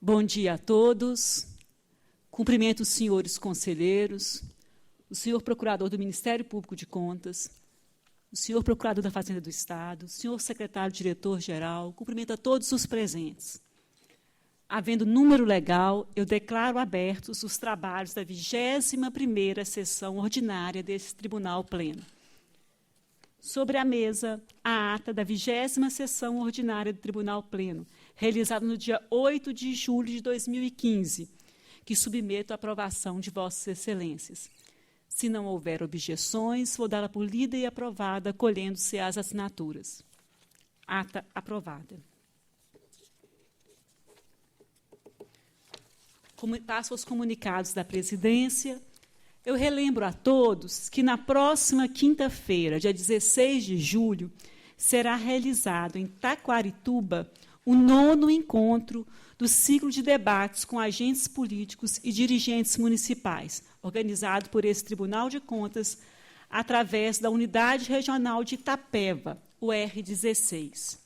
Bom dia a todos. Cumprimento os senhores conselheiros, o senhor procurador do Ministério Público de Contas, o senhor procurador da Fazenda do Estado, o senhor secretário-diretor-geral, cumprimento a todos os presentes. Havendo número legal, eu declaro abertos os trabalhos da 21ª sessão ordinária desse Tribunal Pleno. Sobre a mesa, a ata da 20ª sessão ordinária do Tribunal Pleno, realizada no dia 8 de julho de 2015, que submeto à aprovação de Vossas Excelências. Se não houver objeções, vou dá-la por lida e aprovada, colhendo-se as assinaturas. Ata aprovada. Passo aos comunicados da presidência. Eu relembro a todos que na próxima quinta-feira, dia 16 de julho, será realizado em Taquarituba o 9º encontro do ciclo de debates com agentes políticos e dirigentes municipais, organizado por esse Tribunal de Contas, através da Unidade Regional de Itapeva, o R16.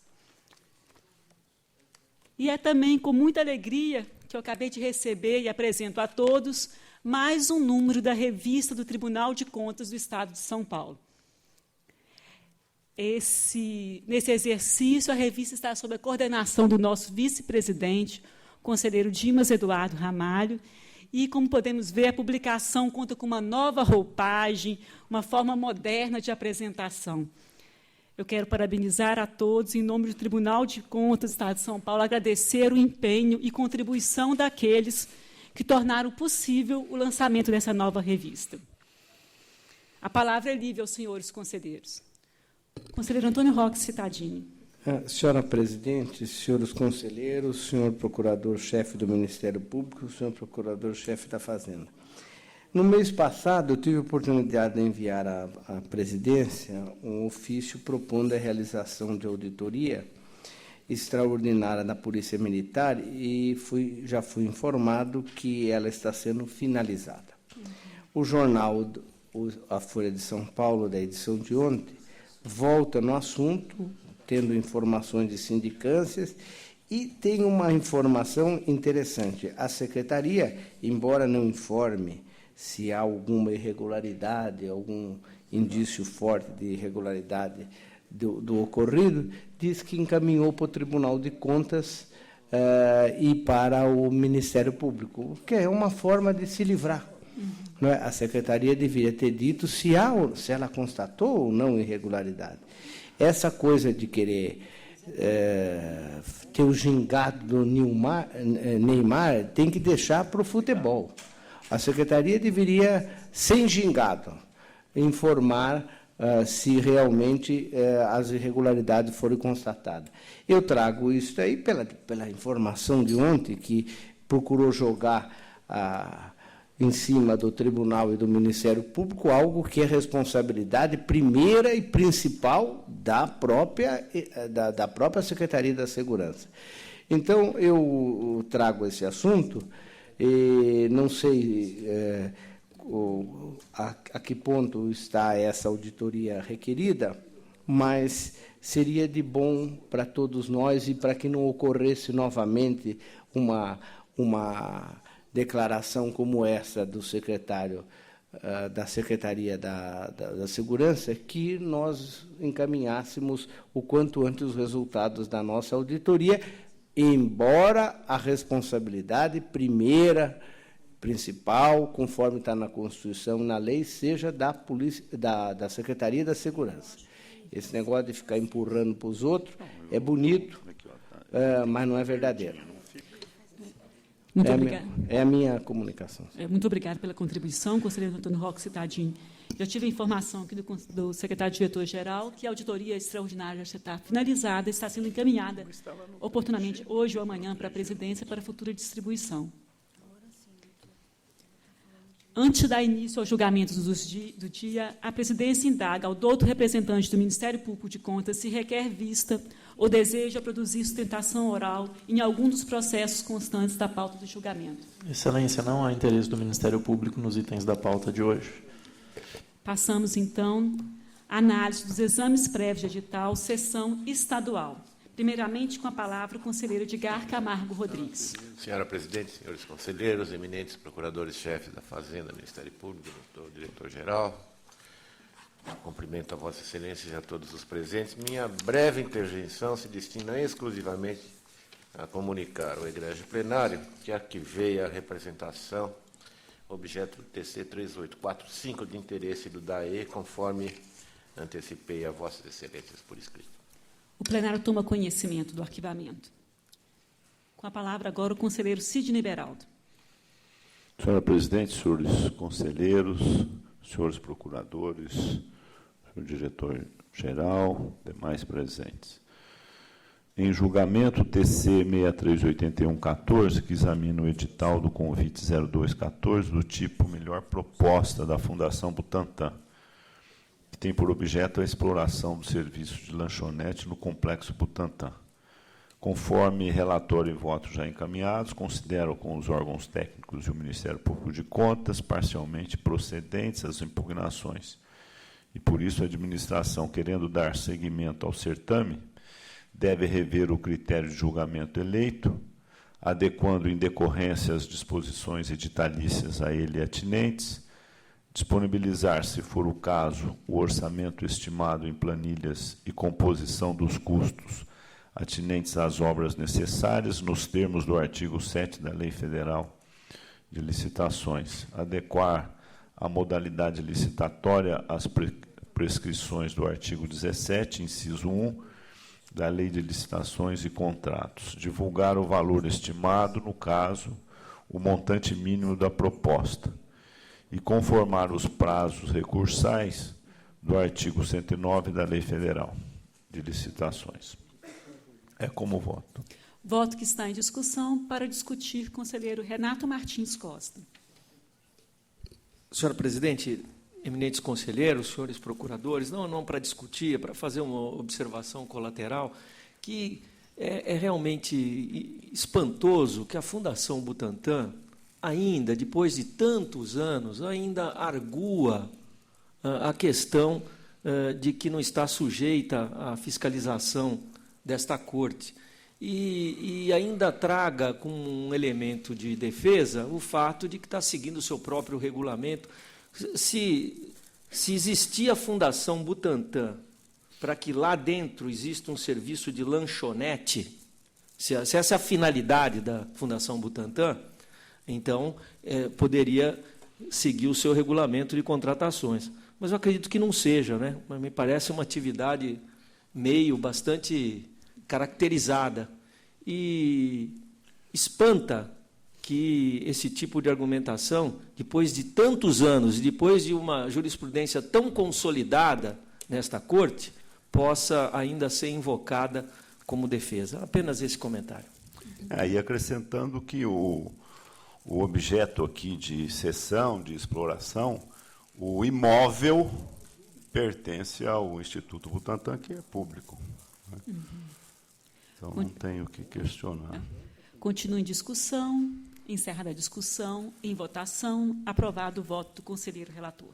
E é também com muita alegria que eu acabei de receber e apresento a todos mais um número da revista do Tribunal de Contas do Estado de São Paulo. Nesse exercício, a revista está sob a coordenação do nosso vice-presidente, conselheiro Dimas Eduardo Ramalho, e, como podemos ver, a publicação conta com uma nova roupagem, uma forma moderna de apresentação. Eu quero parabenizar a todos, em nome do Tribunal de Contas do Estado de São Paulo, agradecer o empenho e contribuição daqueles que tornaram possível o lançamento dessa nova revista. A palavra é livre aos senhores conselheiros. Conselheiro Antônio Roque Cittadini. Senhora presidente, senhores conselheiros, senhor procurador-chefe do Ministério Público, senhor procurador-chefe da Fazenda. No mês passado, eu tive a oportunidade de enviar à presidência um ofício propondo a realização de auditoria extraordinária da Polícia Militar e já fui informado que ela está sendo finalizada. O jornal, a Folha de São Paulo, da edição de ontem, volta no assunto, tendo informações de sindicâncias, e tem uma informação interessante. A Secretaria, embora não informe se há alguma irregularidade, algum indício forte de irregularidade do ocorrido, diz que encaminhou para o Tribunal de Contas e para o Ministério Público, que é uma forma de se livrar. Não é? A Secretaria deveria ter dito se ela constatou ou não irregularidade. Essa coisa de querer ter o gingado do Neymar tem que deixar para o futebol. A Secretaria deveria, sem gingado, informar se realmente as irregularidades foram constatadas. Eu trago isso aí pela informação de ontem, que procurou jogar em cima do Tribunal e do Ministério Público algo que é responsabilidade primeira e principal da própria Secretaria da Segurança. Então, eu trago esse assunto e não sei a que ponto está essa auditoria requerida, mas seria de bom para todos nós e para que não ocorresse novamente uma declaração como essa do secretário da Secretaria da Segurança, que nós encaminhássemos o quanto antes os resultados da nossa auditoria, embora a responsabilidade primeira, principal, conforme está na Constituição, na lei, seja da Secretaria da Segurança. Esse negócio de ficar empurrando para os outros é bonito, mas não é verdadeiro. Muito obrigada. É a minha comunicação. Muito obrigada pela contribuição, conselheiro Antônio Roque Cittadini. Já tive a informação aqui do secretário-diretor-geral que a auditoria extraordinária já está finalizada, está sendo encaminhada oportunamente hoje ou amanhã para a presidência para futura distribuição. Antes de dar início aos julgamentos do dia, a presidência indaga ao douto representante do Ministério Público de Contas se requer vista ou deseja produzir sustentação oral em algum dos processos constantes da pauta do julgamento. Excelência, não há interesse do Ministério Público nos itens da pauta de hoje. Passamos, então, à análise dos exames prévios de edital, sessão estadual. Primeiramente, com a palavra, o conselheiro Edgar Camargo Rodrigues. Senhora Presidente, senhores conselheiros, eminentes procuradores-chefes da Fazenda, Ministério Público, doutor diretor-geral, cumprimento a Vossa Excelência e a todos os presentes. Minha breve intervenção se destina exclusivamente a comunicar ao egrégio plenário que arquivei a representação objeto do TC 3845 de interesse do DAE, conforme antecipei a Vossas Excelências por escrito. O plenário toma conhecimento do arquivamento. Com a palavra agora o conselheiro Sidney Beraldo. Senhora Presidente, senhores conselheiros, senhores procuradores, senhor diretor-geral, demais presentes. Em julgamento TC 638114, que examina o edital do convite 0214, do tipo Melhor Proposta da Fundação Butantan, que tem por objeto a exploração do serviço de lanchonete no Complexo Butantan. Conforme relatório e voto já encaminhados, considero com os órgãos técnicos e o Ministério Público de Contas parcialmente procedentes as impugnações. E, por isso, a administração, querendo dar seguimento ao certame, deve rever o critério de julgamento eleito, adequando em decorrência as disposições editalícias a ele atinentes, disponibilizar, se for o caso, o orçamento estimado em planilhas e composição dos custos atinentes às obras necessárias, nos termos do artigo 7 da Lei Federal de Licitações, adequar a modalidade licitatória às prescrições do artigo 17, inciso 1, da Lei de Licitações e Contratos, divulgar o valor estimado, no caso, o montante mínimo da proposta, e conformar os prazos recursais do artigo 109 da Lei Federal de Licitações. É como voto. Voto que está em discussão para discutir, conselheiro Renato Martins Costa. Senhora Presidente, eminentes conselheiros, senhores procuradores, não para discutir, é para fazer uma observação colateral, que é realmente espantoso que a Fundação Butantan, ainda, depois de tantos anos, ainda argua a questão de que não está sujeita à fiscalização desta Corte. E ainda traga como um elemento de defesa o fato de que está seguindo o seu próprio regulamento. Se existia a Fundação Butantan para que lá dentro exista um serviço de lanchonete, se essa é a finalidade da Fundação Butantan, então poderia seguir o seu regulamento de contratações. Mas eu acredito que não seja, né? Mas me parece uma atividade meio bastante caracterizada. E espanta que esse tipo de argumentação, depois de tantos anos, depois de uma jurisprudência tão consolidada nesta Corte, possa ainda ser invocada como defesa. Apenas esse comentário. E acrescentando que o objeto aqui de cessão, de exploração, o imóvel pertence ao Instituto Butantan, que é público. Né? Então, não tem o que questionar. Continua em discussão, encerrada a discussão, em votação, aprovado o voto do conselheiro relator.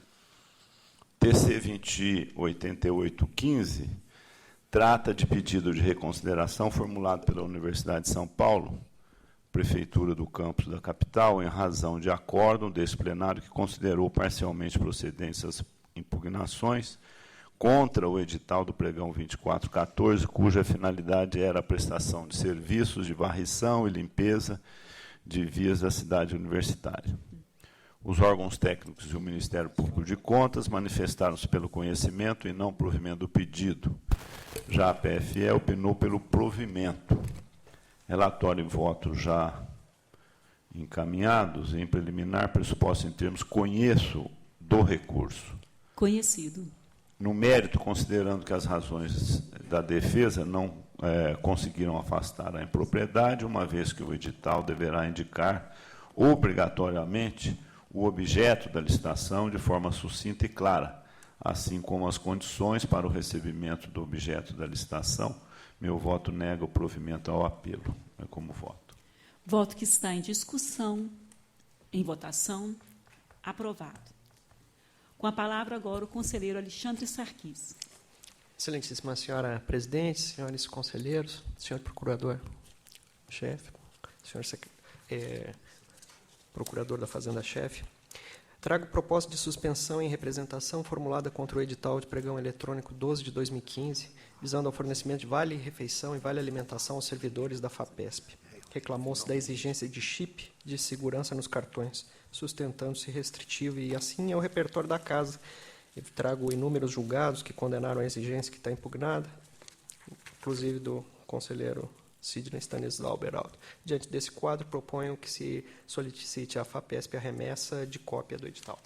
TC 208815 trata de pedido de reconsideração formulado pela Universidade de São Paulo, Prefeitura do Campus da Capital, em razão de acórdão desse plenário que considerou parcialmente procedentes as impugnações contra o edital do pregão 2414, cuja finalidade era a prestação de serviços de varrição e limpeza de vias da cidade universitária. Os órgãos técnicos e o Ministério Público de Contas manifestaram-se pelo conhecimento e não provimento do pedido. Já a PFE opinou pelo provimento. Relatório e voto já encaminhados. Em preliminar, pressuposto em termos conheço do recurso. Conhecido. No mérito, considerando que as razões da defesa não conseguiram afastar a impropriedade, uma vez que o edital deverá indicar obrigatoriamente o objeto da licitação de forma sucinta e clara, assim como as condições para o recebimento do objeto da licitação, meu voto nega o provimento ao apelo. É como voto. Voto que está em discussão, em votação, aprovado. Com a palavra agora o conselheiro Alexandre Sarquis. Excelentíssima senhora presidente, senhores conselheiros, senhor procurador-chefe, senhor procurador da Fazenda-chefe, trago proposta de suspensão em representação formulada contra o edital de pregão eletrônico 12 de 2015, visando ao fornecimento de vale-refeição e vale-alimentação aos servidores da FAPESP. Reclamou-se da exigência de chip de segurança nos cartões, sustentando-se restritivo, e assim é o repertório da casa. Eu trago inúmeros julgados que condenaram a exigência que está impugnada, inclusive do conselheiro Sidney Stanislau Beraldo. Diante desse quadro, proponho que se solicite à FAPESP a remessa de cópia do edital.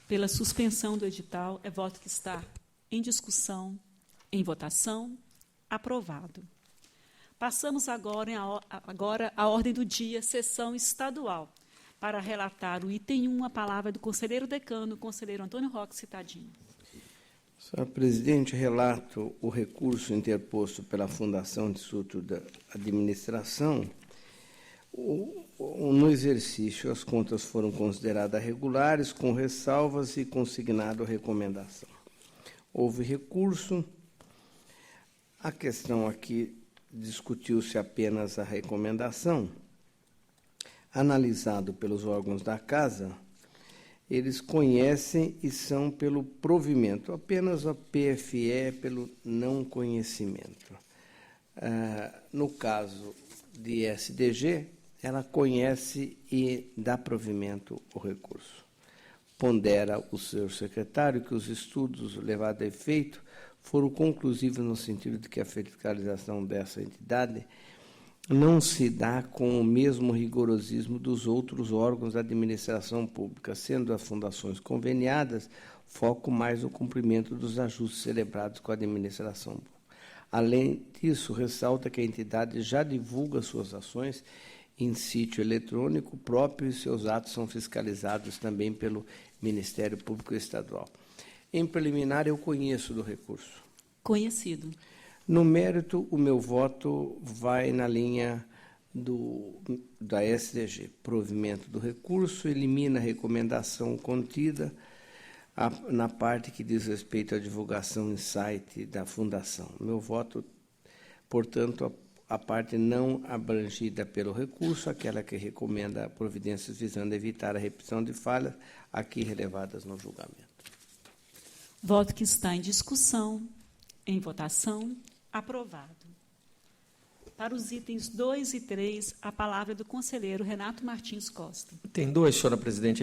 Pela suspensão do edital, é voto que está em discussão, em votação, aprovado. Passamos agora à ordem do dia, sessão estadual. Para relatar o item 1, a palavra é do conselheiro decano, o conselheiro Antônio Roque Citadini. Senhora presidente, relato o recurso interposto pela Fundação de Instituto da Administração. No exercício, as contas foram consideradas regulares, com ressalvas e consignado recomendação. Houve recurso. A questão aqui discutiu-se apenas a recomendação. Analisado pelos órgãos da Casa, eles conhecem e são pelo provimento, apenas a PFE pelo não conhecimento. No caso de SDG, ela conhece e dá provimento ao recurso. Pondera o seu secretário que os estudos levados a efeito foram conclusivos no sentido de que a fiscalização dessa entidade não se dá com o mesmo rigorosismo dos outros órgãos da administração pública, sendo as fundações conveniadas foco mais no cumprimento dos ajustes celebrados com a administração pública. Além disso, ressalta que a entidade já divulga suas ações em sítio eletrônico próprio e seus atos são fiscalizados também pelo Ministério Público Estadual. Em preliminar, eu conheço do recurso. Conhecido. No mérito, o meu voto vai na linha da SDG. Provimento do recurso, elimina a recomendação contida na parte que diz respeito à divulgação em site da Fundação. Meu voto, portanto, a parte não abrangida pelo recurso, aquela que recomenda providências visando evitar a repetição de falhas aqui relevadas no julgamento. Voto que está em discussão, em votação, aprovado. Para os itens 2 e 3, a palavra é do conselheiro Renato Martins Costa. Tem dois, senhora presidente,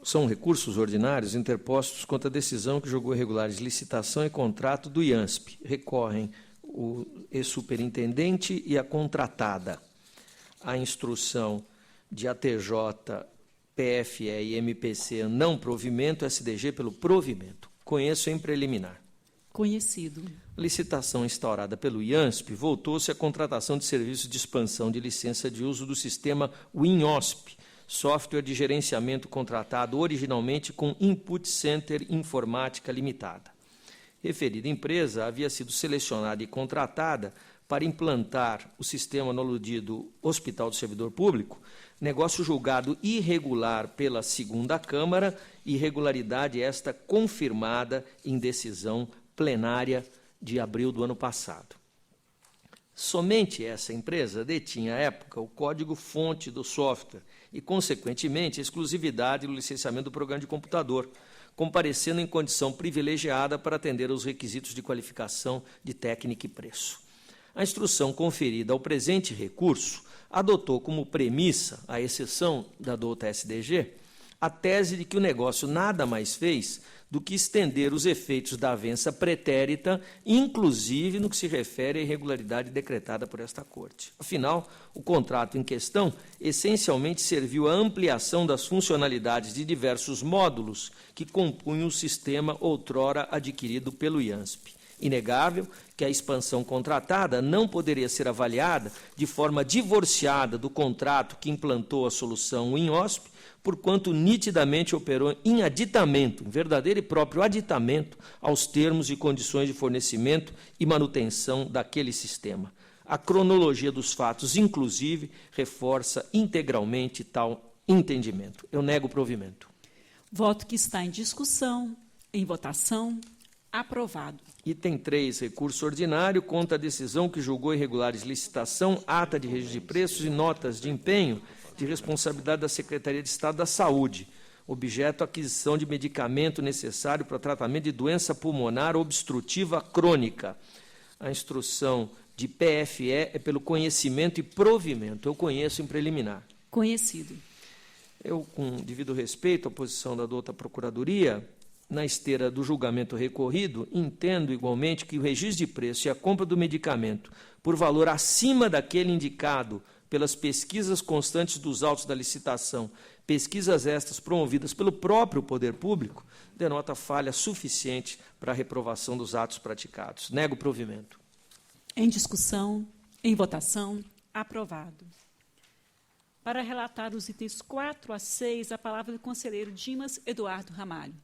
são recursos ordinários interpostos contra a decisão que julgou irregulares licitação e contrato do IANSP. Recorrem o ex-superintendente e a contratada. A instrução de ATJ, PFE e MPC não provimento, SDG pelo provimento. Conheço em preliminar. Conhecido. Licitação instaurada pelo IANSP voltou-se à contratação de serviços de expansão de licença de uso do sistema WinOSP, software de gerenciamento contratado originalmente com Input Center Informática Limitada. Referida empresa havia sido selecionada e contratada para implantar o sistema no aludido Hospital do Servidor Público, negócio julgado irregular pela segunda Câmara, irregularidade esta confirmada em decisão plenária de abril do ano passado. Somente essa empresa detinha, à época, o código-fonte do software e, consequentemente, a exclusividade do licenciamento do programa de computador, comparecendo em condição privilegiada para atender aos requisitos de qualificação de técnica e preço. A instrução conferida ao presente recurso adotou como premissa, à exceção da douta SDG, a tese de que o negócio nada mais fez do que estender os efeitos da avença pretérita, inclusive no que se refere à irregularidade decretada por esta Corte. Afinal, o contrato em questão essencialmente serviu à ampliação das funcionalidades de diversos módulos que compunham o sistema outrora adquirido pelo IANSP. Inegável que a expansão contratada não poderia ser avaliada de forma divorciada do contrato que implantou a solução WinOSP, porquanto nitidamente operou em aditamento, em verdadeiro e próprio aditamento, aos termos e condições de fornecimento e manutenção daquele sistema. A cronologia dos fatos, inclusive, reforça integralmente tal entendimento. Eu nego o provimento. Voto que está em discussão, em votação, Aprovado. Item 3, recurso ordinário contra a decisão que julgou irregulares licitação, ata de registro de preços e notas de empenho de responsabilidade da Secretaria de Estado da Saúde. Objeto, aquisição de medicamento necessário para tratamento de doença pulmonar obstrutiva crônica. A instrução de PFE é pelo conhecimento e provimento. Eu conheço em preliminar. Conhecido. Eu, com devido respeito à posição da douta Procuradoria, na esteira do julgamento recorrido, entendo igualmente que o registro de preço e a compra do medicamento por valor acima daquele indicado pelas pesquisas constantes dos autos da licitação, pesquisas estas promovidas pelo próprio poder público, denota falha suficiente para a reprovação dos atos praticados. Nego o provimento. Em discussão, em votação, aprovado. Para relatar os itens 4 a 6, a palavra do conselheiro Dimas Eduardo Ramalho.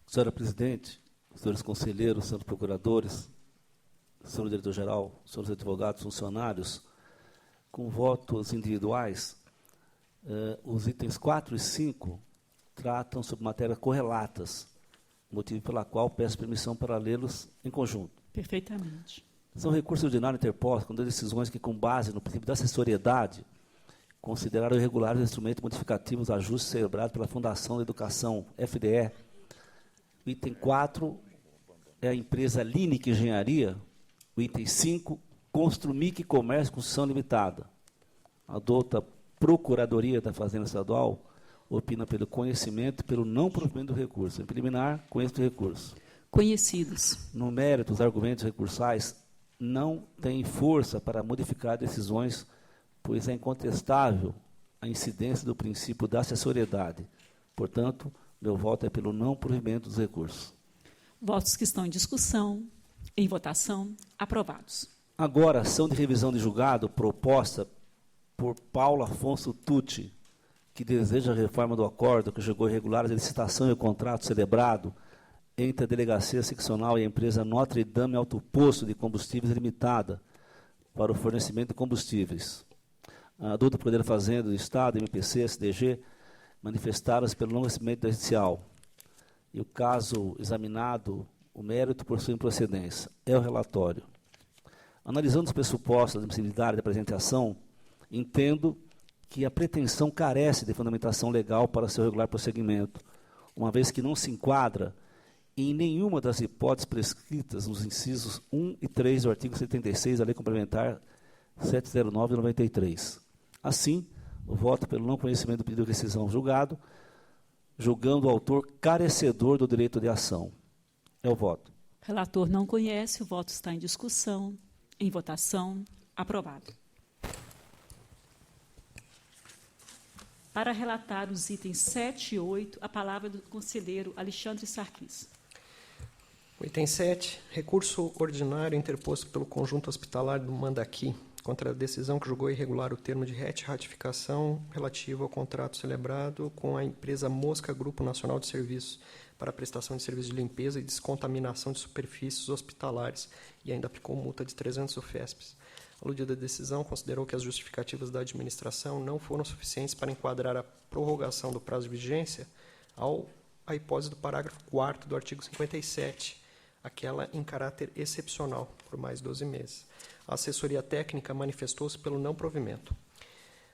Senhora Presidente, senhores conselheiros, senhores procuradores, senhor diretor-geral, senhores advogados, funcionários, com votos individuais, os itens 4 e 5 tratam sobre matérias correlatas, motivo pela qual peço permissão para lê-los em conjunto. Perfeitamente. São recursos ordinários interpostos quando decisões que, com base no princípio da assessoriedade, consideraram irregulares os instrumentos modificativos ajustes celebrados pela Fundação da Educação, FDE. O item 4 é a empresa Linic Engenharia. O item 5, Construmic Comércio e Construção Limitada. A douta Procuradoria da Fazenda Estadual opina pelo conhecimento e pelo não provimento do recurso. Em preliminar, conheço o recurso. Conhecidos. No mérito, os argumentos recursais não têm força para modificar decisões, pois é incontestável a incidência do princípio da assessoriedade. Portanto, meu voto é pelo não provimento dos recursos. Votos que estão em discussão, em votação, aprovados. Agora, ação de revisão de julgado proposta por Paulo Afonso Tucci, que deseja a reforma do acordo que julgou irregulares a licitação e o contrato celebrado entre a Delegacia Seccional e a empresa Notre Dame Alto Posto de Combustíveis Limitada para o fornecimento de combustíveis. A douta Poder da Fazenda do Estado, MPC, SDG, manifestaram-se pelo não recebimento da judicial. E o caso examinado, o mérito por sua improcedência. É o relatório. Analisando os pressupostos da admissibilidade da apresentação, entendo que a pretensão carece de fundamentação legal para seu regular prosseguimento, uma vez que não se enquadra em nenhuma das hipóteses prescritas nos incisos 1 e 3 do artigo 76 da Lei Complementar 709 de 93. Assim, o voto pelo não conhecimento do pedido de rescisão julgado, julgando o autor carecedor do direito de ação. É o voto. O relator não conhece, o voto está em discussão, em votação, aprovado. Para relatar os itens 7 e 8, a palavra do conselheiro Alexandre Sarquis. O item 7, recurso ordinário interposto pelo Conjunto Hospitalar do Mandaqui contra a decisão que julgou irregular o termo de ratificação relativo ao contrato celebrado com a empresa Mosca Grupo Nacional de Serviços para a prestação de serviços de limpeza e descontaminação de superfícies hospitalares e ainda aplicou multa de 300 UFESPs. A aludida decisão considerou que as justificativas da administração não foram suficientes para enquadrar a prorrogação do prazo de vigência à hipótese do parágrafo 4º do artigo 57, aquela em caráter excepcional, por mais 12 meses. A assessoria técnica manifestou-se pelo não provimento.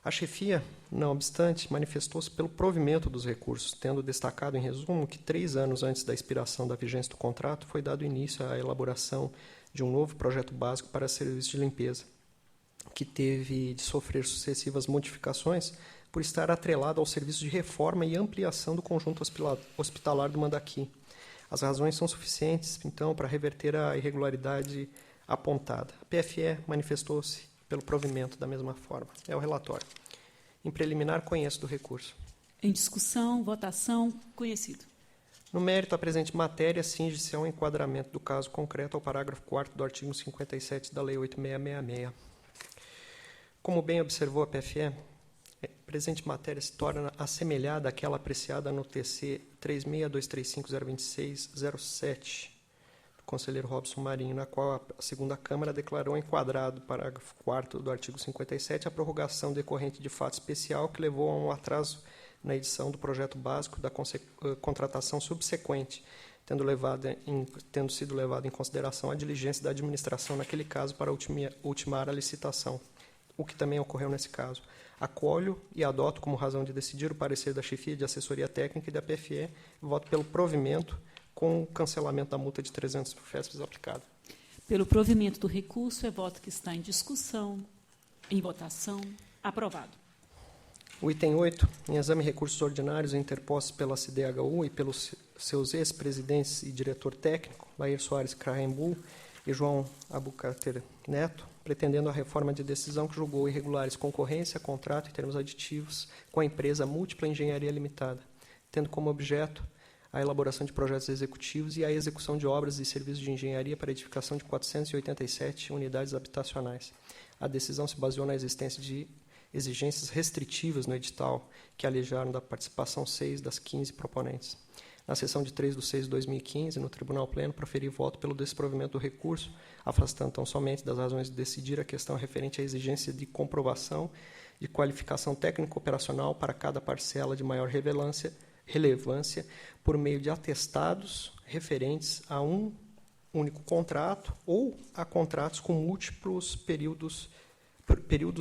A chefia, não obstante, manifestou-se pelo provimento dos recursos, tendo destacado, em resumo, que 3 anos antes da expiração da vigência do contrato foi dado início à elaboração de um novo projeto básico para serviços de limpeza, que teve de sofrer sucessivas modificações por estar atrelado ao serviço de reforma e ampliação do conjunto hospitalar do Mandaqui. As razões são suficientes, então, para reverter a irregularidade apontada. A PFE manifestou-se pelo provimento da mesma forma. É o relatório. Em preliminar, conheço do recurso. Em discussão, votação, conhecido. No mérito, a presente matéria cinge-se ao enquadramento do caso concreto ao parágrafo 4º do artigo 57 da Lei 8666. Como bem observou a PFE, a presente matéria se torna assemelhada àquela apreciada no TC 3623502607 do conselheiro Robson Marinho, na qual a segunda Câmara declarou enquadrado, parágrafo 4º do artigo 57, a prorrogação decorrente de fato especial que levou a um atraso na edição do projeto básico da contratação subsequente, tendo sido levado em consideração a diligência da administração naquele caso para ultimar a licitação, o que também ocorreu nesse caso. Acolho e adoto como razão de decidir o parecer da chefia de assessoria técnica e da PFE, voto pelo provimento com o cancelamento da multa de 300 FESPs aplicada. Pelo provimento do recurso, é voto que está em discussão, em votação. Aprovado. O item 8, em exame recursos ordinários interpostos pela CDHU e pelos seus ex-presidentes e diretor técnico, Lair Soares Krahenbull e João Abucarter Neto, pretendendo a reforma de decisão que julgou irregulares concorrência, contrato e termos aditivos com a empresa Múltipla Engenharia Limitada, tendo como objeto a elaboração de projetos executivos e a execução de obras e serviços de engenharia para a edificação de 487 unidades habitacionais. A decisão se baseou na existência de exigências restritivas no edital, que alejaram da participação 6 das 15 proponentes. Na sessão de 3/6/2015, no Tribunal Pleno, proferi voto pelo desprovimento do recurso, afastando tão somente das razões de decidir a questão referente à exigência de comprovação de qualificação técnico-operacional para cada parcela de maior relevância por meio de atestados referentes a um único contrato ou a contratos com múltiplos períodos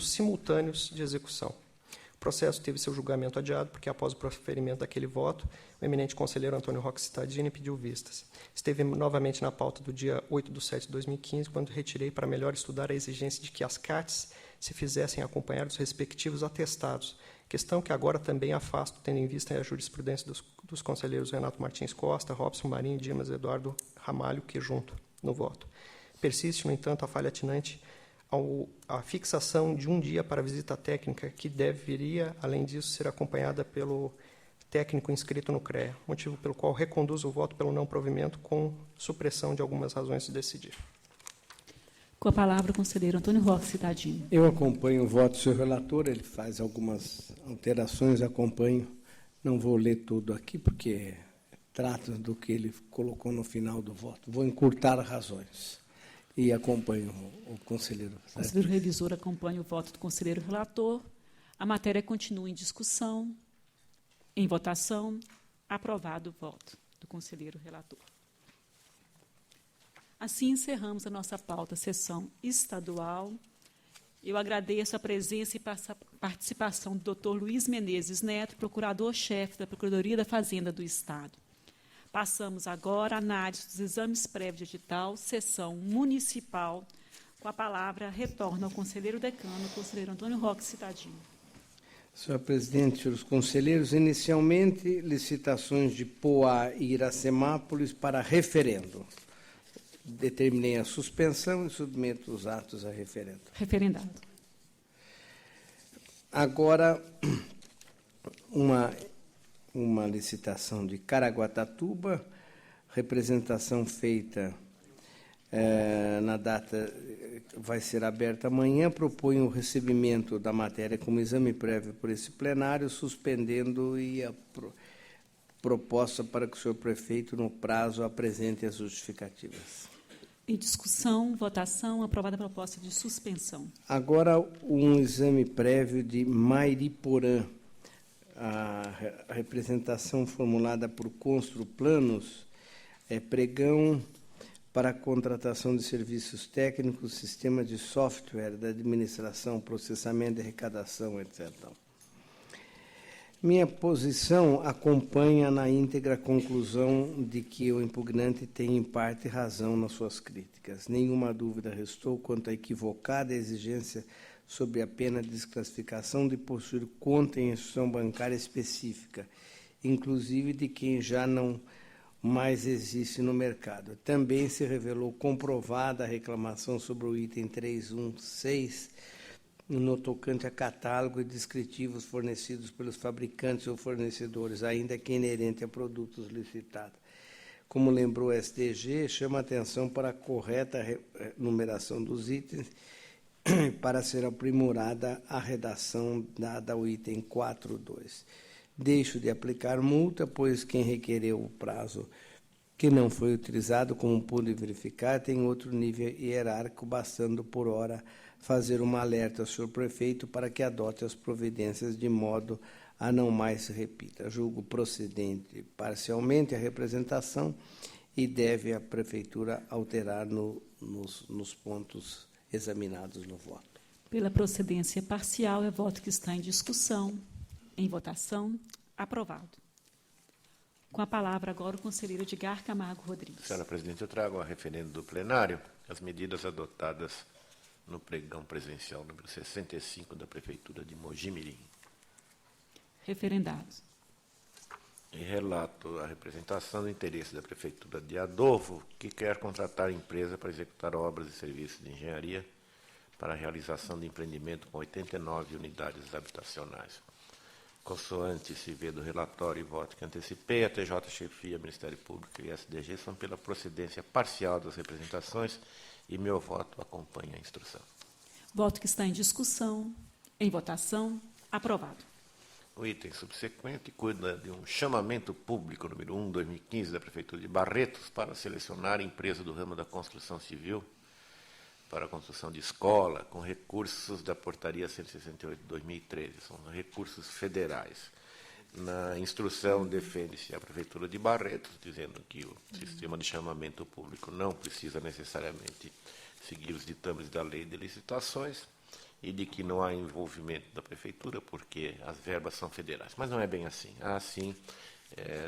simultâneos de execução. O processo teve seu julgamento adiado, porque após o proferimento daquele voto, o eminente conselheiro Antônio Roque Cittadini pediu vistas. Esteve novamente na pauta do dia 8/7/2015, quando retirei para melhor estudar a exigência de que as CATs se fizessem acompanhar dos respectivos atestados, questão que agora também afasto, tendo em vista a jurisprudência dos conselheiros Renato Martins Costa, Robson Marinho e Dimas Eduardo Ramalho, que junto no voto. Persiste, no entanto, a falha atinente a fixação de um dia para a visita técnica, que deveria, além disso, ser acompanhada pelo técnico inscrito no CREA, motivo pelo qual reconduzo o voto pelo não provimento com supressão de algumas razões de decidir. Com a palavra, o conselheiro Antônio Roque Cittadini. Eu acompanho o voto do seu relator, ele faz algumas alterações, acompanho. Não vou ler tudo aqui, porque trata do que ele colocou no final do voto. Vou encurtar razões. E acompanho o conselheiro. O conselheiro revisor acompanha o voto do conselheiro relator. A matéria continua em discussão, em votação. Aprovado o voto do conselheiro relator. Assim encerramos a nossa pauta, sessão estadual. Eu agradeço a presença e participação do Dr. Luiz Menezes Neto, procurador-chefe da Procuradoria da Fazenda do Estado. Passamos agora à análise dos exames prévios de edital, sessão municipal. Com a palavra, retorno ao conselheiro decano, o conselheiro Antônio Roque Cittadini. Senhor presidente, senhores conselheiros, inicialmente, licitações de Poá e Iracemápolis para referendo. Determinei a suspensão e submeto os atos a referendo. Referendado. Agora, uma licitação de Caraguatatuba, representação feita na data, vai ser aberta amanhã, proponho o recebimento da matéria como exame prévio por esse plenário, suspendendo e a proposta para que o senhor prefeito, no prazo, apresente as justificativas. Em discussão, votação, aprovada a proposta de suspensão. Agora, um exame prévio de Mairiporã. A representação formulada por Construplanos é pregão para a contratação de serviços técnicos, sistema de software da administração, processamento e arrecadação, etc. Minha posição acompanha na íntegra a conclusão de que o impugnante tem, em parte, razão nas suas críticas. Nenhuma dúvida restou quanto à equivocada exigência sobre a pena de desclassificação de possuir conta em instituição bancária específica, inclusive de quem já não mais existe no mercado. Também se revelou comprovada a reclamação sobre o item 316, no tocante a catálogo e descritivos fornecidos pelos fabricantes ou fornecedores, ainda que inerente a produtos licitados. Como lembrou o STG, chama a atenção para a correta numeração dos itens, para ser aprimorada a redação dada ao item 4.2. Deixo de aplicar multa, pois quem requereu o prazo que não foi utilizado, como pude verificar, tem outro nível hierárquico, bastando por hora fazer uma alerta ao senhor prefeito para que adote as providências de modo a não mais se repita. Julgo procedente parcialmente a representação e deve a Prefeitura alterar nos pontos examinados no voto. Pela procedência parcial, é voto que está em discussão. Em votação, aprovado. Com a palavra agora o conselheiro Edgar Camargo Rodrigues. Senhora Presidente, eu trago a referendo do plenário as medidas adotadas no pregão presencial número 65 da Prefeitura de Mogi-mirim. Referendados. E relato a representação do interesse da Prefeitura de Adolfo, que quer contratar empresa para executar obras e serviços de engenharia para a realização de empreendimento com 89 unidades habitacionais. Consoante se vê do relatório e voto que antecipei, a TJ Chefia, Ministério Público e SDG são pela procedência parcial das representações e meu voto acompanha a instrução. Voto que está em discussão. Em votação, aprovado. O item subsequente cuida de um chamamento público número 1/2015 da Prefeitura de Barretos para selecionar a empresa do ramo da construção civil para a construção de escola com recursos da Portaria 168 de 2013, são recursos federais. Na instrução defende-se a Prefeitura de Barretos, dizendo que o sistema de chamamento público não precisa necessariamente seguir os ditames da lei de licitações e de que não há envolvimento da Prefeitura, porque as verbas são federais. Mas não é bem assim. Há, sim,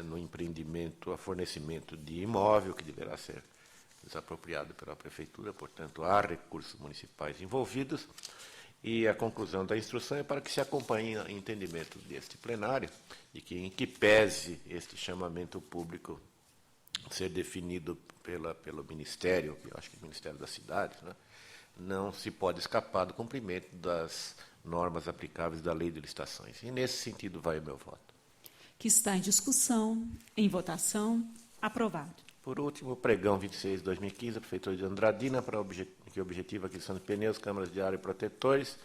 no empreendimento, a fornecimento de imóvel, que deverá ser desapropriado pela Prefeitura, portanto, há recursos municipais envolvidos, e a conclusão da instrução é para que se acompanhe o entendimento deste plenário, de que, em que pese este chamamento público ser definido pelo Ministério, eu acho que é o Ministério das Cidades, né, não se pode escapar do cumprimento das normas aplicáveis da Lei de Licitações. E, nesse sentido, vai o meu voto. Que está em discussão. Em votação, aprovado. Por último, o pregão 26/2015, a Prefeitura de Andradina, que objetiva a aquisição de pneus, câmaras de ar e protetores.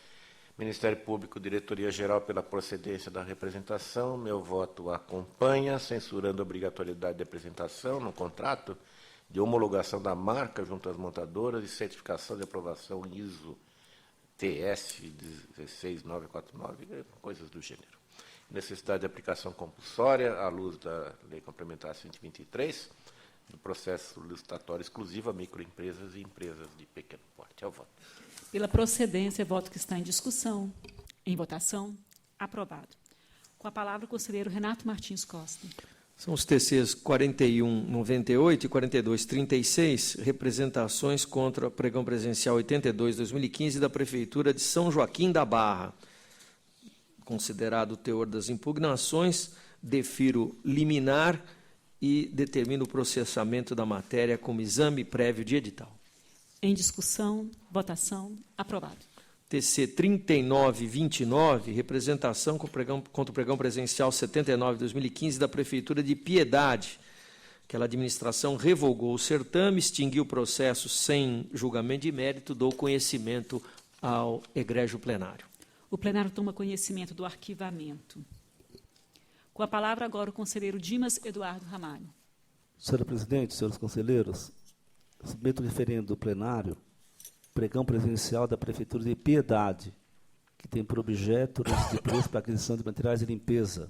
Ministério Público, Diretoria Geral, pela procedência da representação. Meu voto acompanha, censurando a obrigatoriedade de apresentação no contrato de homologação da marca junto às montadoras e certificação de aprovação ISO TS 16949, coisas do gênero. Necessidade de aplicação compulsória, à luz da Lei Complementar 123, do processo licitatório exclusivo a microempresas e empresas de pequeno porte. É o voto. Pela procedência, voto que está em discussão. Em votação, aprovado. Com a palavra o conselheiro Renato Martins Costa. São os TCs 4198 e 4236, representações contra o pregão presencial 82/2015 da Prefeitura de São Joaquim da Barra. Considerado o teor das impugnações, defiro liminar e determino o processamento da matéria como exame prévio de edital. Em discussão, votação, aprovado. TC 3929, representação contra o pregão presencial 79/2015 da Prefeitura de Piedade. Aquela administração revogou o certame, extinguiu o processo sem julgamento de mérito, dou conhecimento ao egrégio plenário. O plenário toma conhecimento do arquivamento. Com a palavra agora o conselheiro Dimas Eduardo Ramalho. Senhora Presidente, senhores conselheiros, submeto o referendo do plenário, pregão presencial da Prefeitura de Piedade, que tem por objeto o registro de preço para aquisição de materiais de limpeza.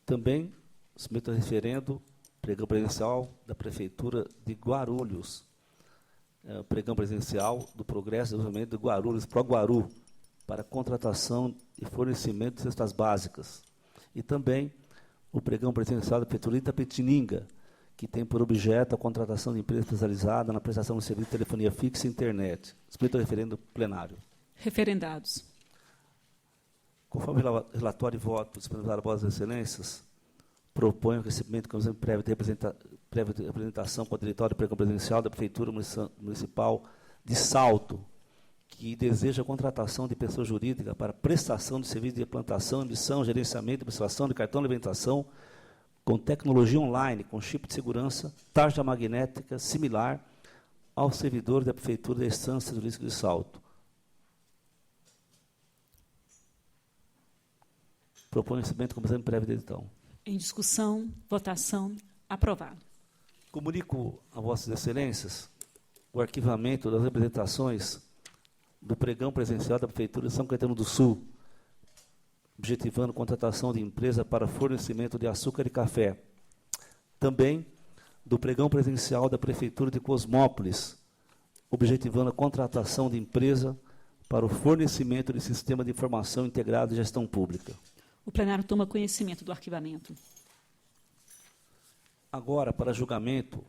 Também submeto a referendo, pregão presencial da Prefeitura de Guarulhos, pregão presencial do Progresso e Desenvolvimento de Guarulhos, Proguaru, para contratação e fornecimento de cestas básicas. E também o pregão presencial da Prefeitura de Itapetininga, que tem por objeto a contratação de empresa especializada na prestação de serviço de telefonia fixa e internet. Submeto ao referendo plenário. Referendados. Conforme o relatório e voto disponibilizado após as excelências, proponho o recebimento com exame prévio de representação com o diretório de pregão presencial da Prefeitura Municipal de Salto, que deseja a contratação de pessoa jurídica para prestação de serviço de implantação, emissão, gerenciamento e administração de cartão de alimentação com tecnologia online, com chip de segurança, tarja magnética similar ao servidor da Prefeitura da Estância Turística de Salto. Proponho recebimento como exame prévio de edital. Em discussão, votação, aprovado. Comunico a Vossas Excelências o arquivamento das representações do pregão presencial da Prefeitura de São Caetano do Sul, objetivando contratação de empresa para fornecimento de açúcar e café. Também do pregão presencial da Prefeitura de Cosmópolis, objetivando a contratação de empresa para o fornecimento de sistema de informação integrado de gestão pública. O plenário toma conhecimento do arquivamento. Agora, para julgamento,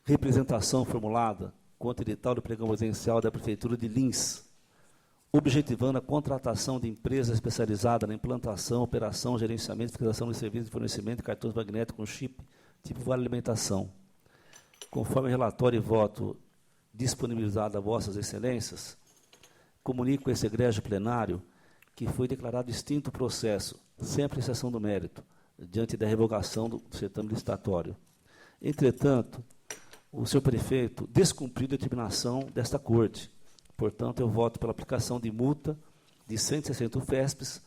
representação formulada contra o edital do pregão presencial da Prefeitura de Lins, objetivando a contratação de empresa especializada na implantação, operação, gerenciamento e fiscalização de serviços de fornecimento de cartões magnéticos com chip tipo Vale Alimentação. Conforme relatório e voto disponibilizado a vossas excelências, comunico a esse egrégio plenário que foi declarado extinto o processo, sem apreciação do mérito, diante da revogação do certame licitatório. Entretanto, o senhor prefeito descumpriu a determinação desta Corte. Portanto, eu voto pela aplicação de multa de 160 UFESPs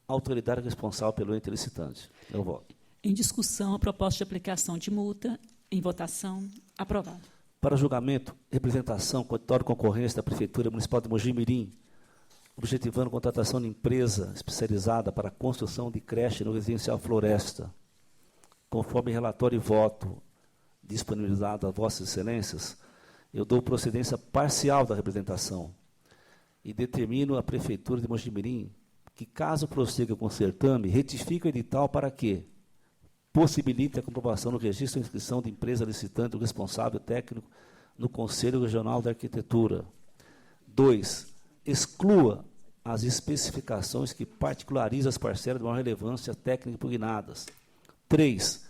à autoridade responsável pelo ente licitante. Eu voto. Em discussão, a proposta de aplicação de multa. Em votação. Aprovado. Para julgamento, representação, contrato de concorrência da Prefeitura Municipal de Mogi-mirim, objetivando a contratação de empresa especializada para a construção de creche no residencial Floresta. Conforme relatório e voto disponibilizado a vossas excelências, eu dou procedência parcial da representação e determino à Prefeitura de Mogi-mirim que, caso prossiga com o certame, retifique o edital para que possibilite a comprovação no registro de inscrição de empresa licitante do responsável técnico no Conselho Regional da Arquitetura. 2. Exclua as especificações que particularizam as parcelas de maior relevância técnica impugnadas. 3.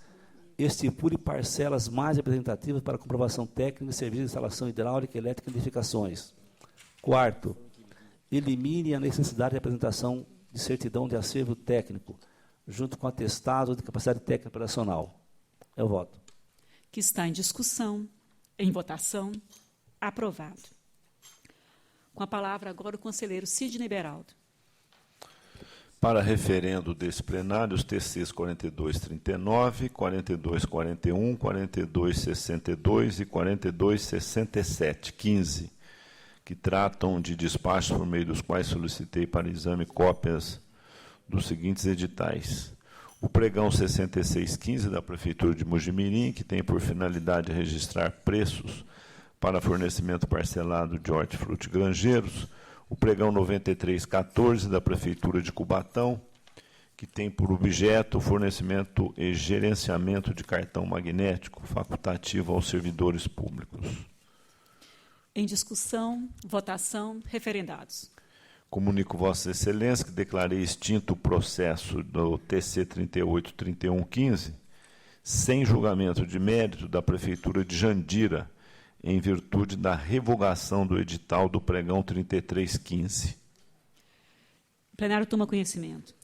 Estipule parcelas mais representativas para comprovação técnica de serviço de instalação hidráulica, elétrica e edificações. 4. Elimine a necessidade de apresentação de certidão de acervo técnico, junto com atestado de capacidade técnica operacional. Eu voto. Que está em discussão. Em votação. Aprovado. Com a palavra agora o conselheiro Sidney Beraldo. Para referendo desse plenário, os TCs 4239, 4241, 4262 e 4267, 15, que tratam de despachos por meio dos quais solicitei para exame cópias dos seguintes editais. O pregão 6615 da Prefeitura de Mogi-mirim, que tem por finalidade registrar preços para fornecimento parcelado de hortifruti granjeiros. O pregão 9314 da Prefeitura de Cubatão, que tem por objeto o fornecimento e gerenciamento de cartão magnético facultativo aos servidores públicos. Em discussão, votação, referendados. Comunico Vossa Excelência que declarei extinto o processo do TC 383115, sem julgamento de mérito da Prefeitura de Jandira, em virtude da revogação do edital do pregão 3315. O plenário toma conhecimento.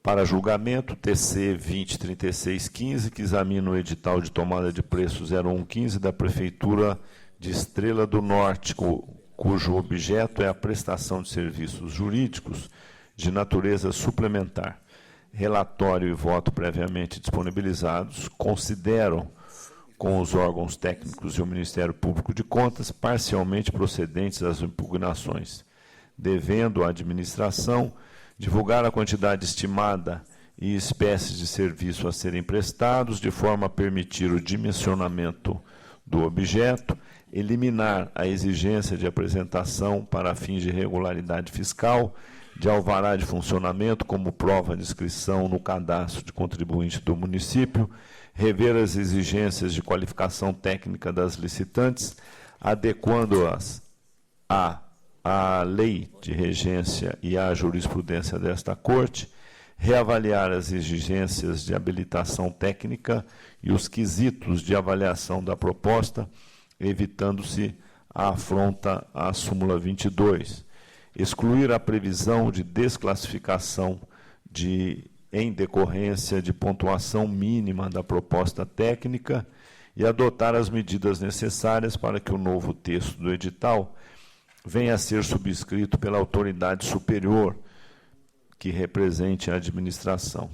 Para julgamento, TC 203615, que examina o edital de tomada de preço 0115 da Prefeitura de Estrela do Norte, cujo objeto é a prestação de serviços jurídicos de natureza suplementar. Relatório e voto previamente disponibilizados consideram, com os órgãos técnicos e o Ministério Público de Contas, parcialmente procedentes às impugnações, devendo a administração divulgar a quantidade estimada e espécies de serviço a serem prestados, de forma a permitir o dimensionamento do objeto, eliminar a exigência de apresentação para fins de regularidade fiscal, de alvará de funcionamento como prova de inscrição no cadastro de contribuinte do município, rever as exigências de qualificação técnica das licitantes, adequando-as à lei de regência e à jurisprudência desta Corte, reavaliar as exigências de habilitação técnica e os quesitos de avaliação da proposta, evitando-se a afronta à súmula 22, excluir a previsão de desclassificação em decorrência de pontuação mínima da proposta técnica e adotar as medidas necessárias para que o novo texto do edital venha a ser subscrito pela autoridade superior que represente a administração.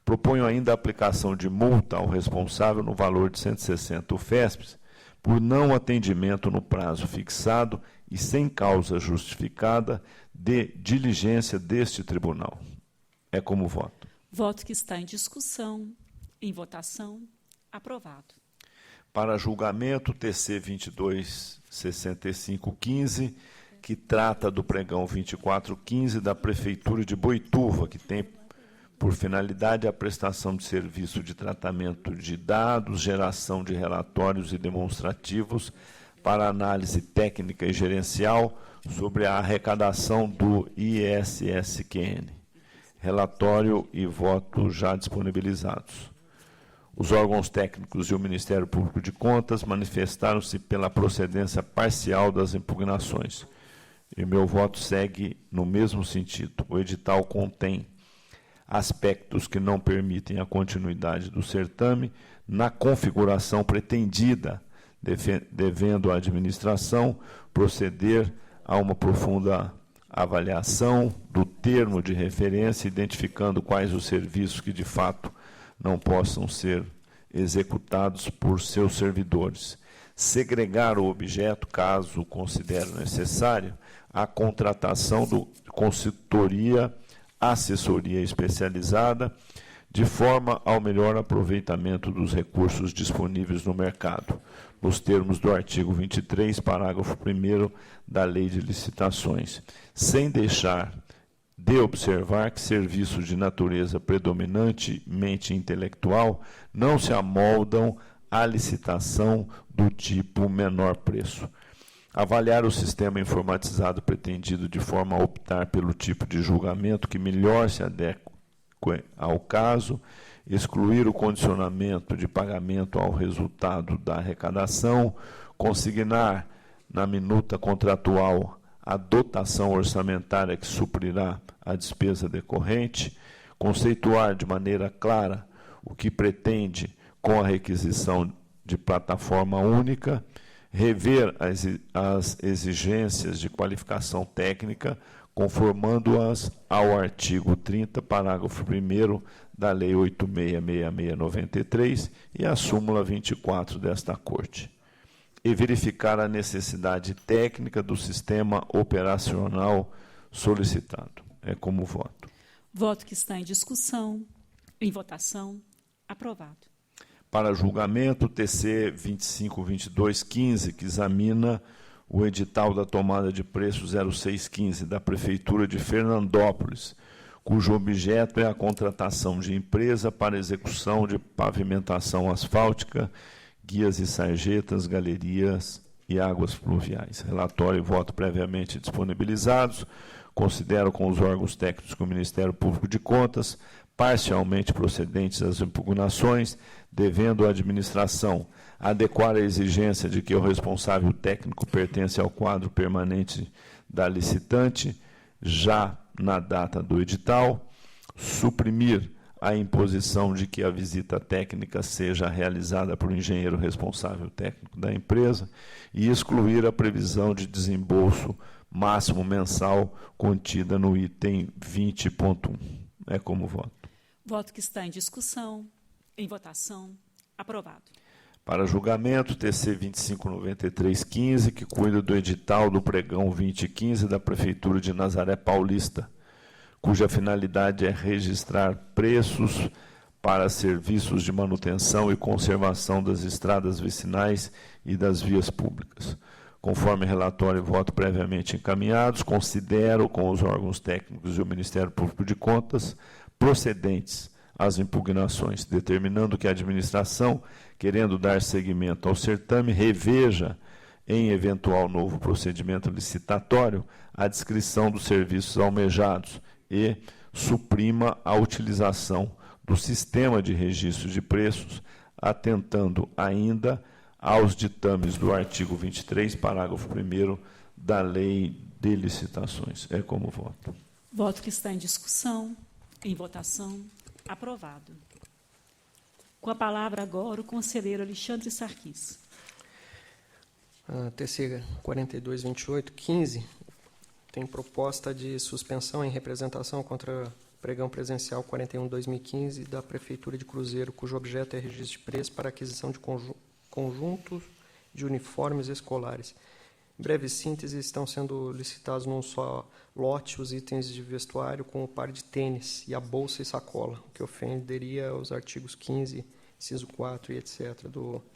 Proponho ainda a aplicação de multa ao responsável no valor de 160 UFESPs por não atendimento no prazo fixado e sem causa justificada de diligência deste tribunal. É como voto. Voto que está em discussão. Em votação. Aprovado. Para julgamento, TC 226515, que trata do pregão 2415 da Prefeitura de Boituva, que tem por finalidade a prestação de serviço de tratamento de dados, geração de relatórios e demonstrativos para análise técnica e gerencial sobre a arrecadação do ISSQN. Relatório e voto já disponibilizados. Os órgãos técnicos e o Ministério Público de Contas manifestaram-se pela procedência parcial das impugnações. E meu voto segue no mesmo sentido. O edital contém aspectos que não permitem a continuidade do certame na configuração pretendida, devendo a administração proceder a uma profunda avaliação do termo de referência, identificando quais os serviços que, de fato, não possam ser executados por seus servidores. Segregar o objeto, caso considere necessário, a contratação de consultoria, assessoria especializada, de forma ao melhor aproveitamento dos recursos disponíveis no mercado, nos termos do artigo 23, parágrafo 1º da Lei de Licitações, sem deixar de observar que serviços de natureza predominantemente intelectual não se amoldam à licitação do tipo menor preço. Avaliar o sistema informatizado pretendido de forma a optar pelo tipo de julgamento que melhor se adeque ao caso, excluir o condicionamento de pagamento ao resultado da arrecadação, consignar na minuta contratual a dotação orçamentária que suprirá a despesa decorrente, conceituar de maneira clara o que pretende com a requisição de plataforma única, rever as exigências de qualificação técnica, conformando-as ao artigo 30, parágrafo 1º da Lei 8666/93 e a súmula 24 desta Corte. E verificar a necessidade técnica do sistema operacional solicitado. É como voto. Voto que está em discussão, em votação, aprovado. Para julgamento, TC 252215, que examina o edital da tomada de preço 0615 da Prefeitura de Fernandópolis, cujo objeto é a contratação de empresa para execução de pavimentação asfáltica, guias e sarjetas, galerias e águas pluviais. Relatório e voto previamente disponibilizados. Considero com os órgãos técnicos que o Ministério Público de Contas, parcialmente procedentes às impugnações, devendo a administração adequar a exigência de que o responsável técnico pertence ao quadro permanente da licitante, já na data do edital, suprimir a imposição de que a visita técnica seja realizada por engenheiro responsável técnico da empresa e excluir a previsão de desembolso máximo mensal contida no item 20.1. É como voto. Voto que está em discussão, em votação, aprovado. Para julgamento, TC 259315, que cuida do edital do pregão 2015 da Prefeitura de Nazaré Paulista, cuja finalidade é registrar preços para serviços de manutenção e conservação das estradas vicinais e das vias públicas. Conforme relatório e voto previamente encaminhados, considero com os órgãos técnicos e o Ministério Público de Contas procedentes às impugnações, determinando que a administração, querendo dar seguimento ao certame, reveja, em eventual novo procedimento licitatório, a descrição dos serviços almejados e suprima a utilização do sistema de registro de preços, atentando ainda aos ditames do artigo 23, parágrafo 1º da Lei de Licitações. É como voto. Voto que está em discussão, em votação, aprovado. Com a palavra agora o conselheiro Alexandre Sarquis. TC 422815 tem proposta de suspensão em representação contra pregão presencial 41/2015 da Prefeitura de Cruzeiro, cujo objeto é registro de preço para aquisição de conjuntos de uniformes escolares. Em breve síntese, estão sendo licitados num só lote os itens de vestuário com o par de tênis e a bolsa e sacola, o que ofenderia aos artigos 15 inciso 4 e etc.,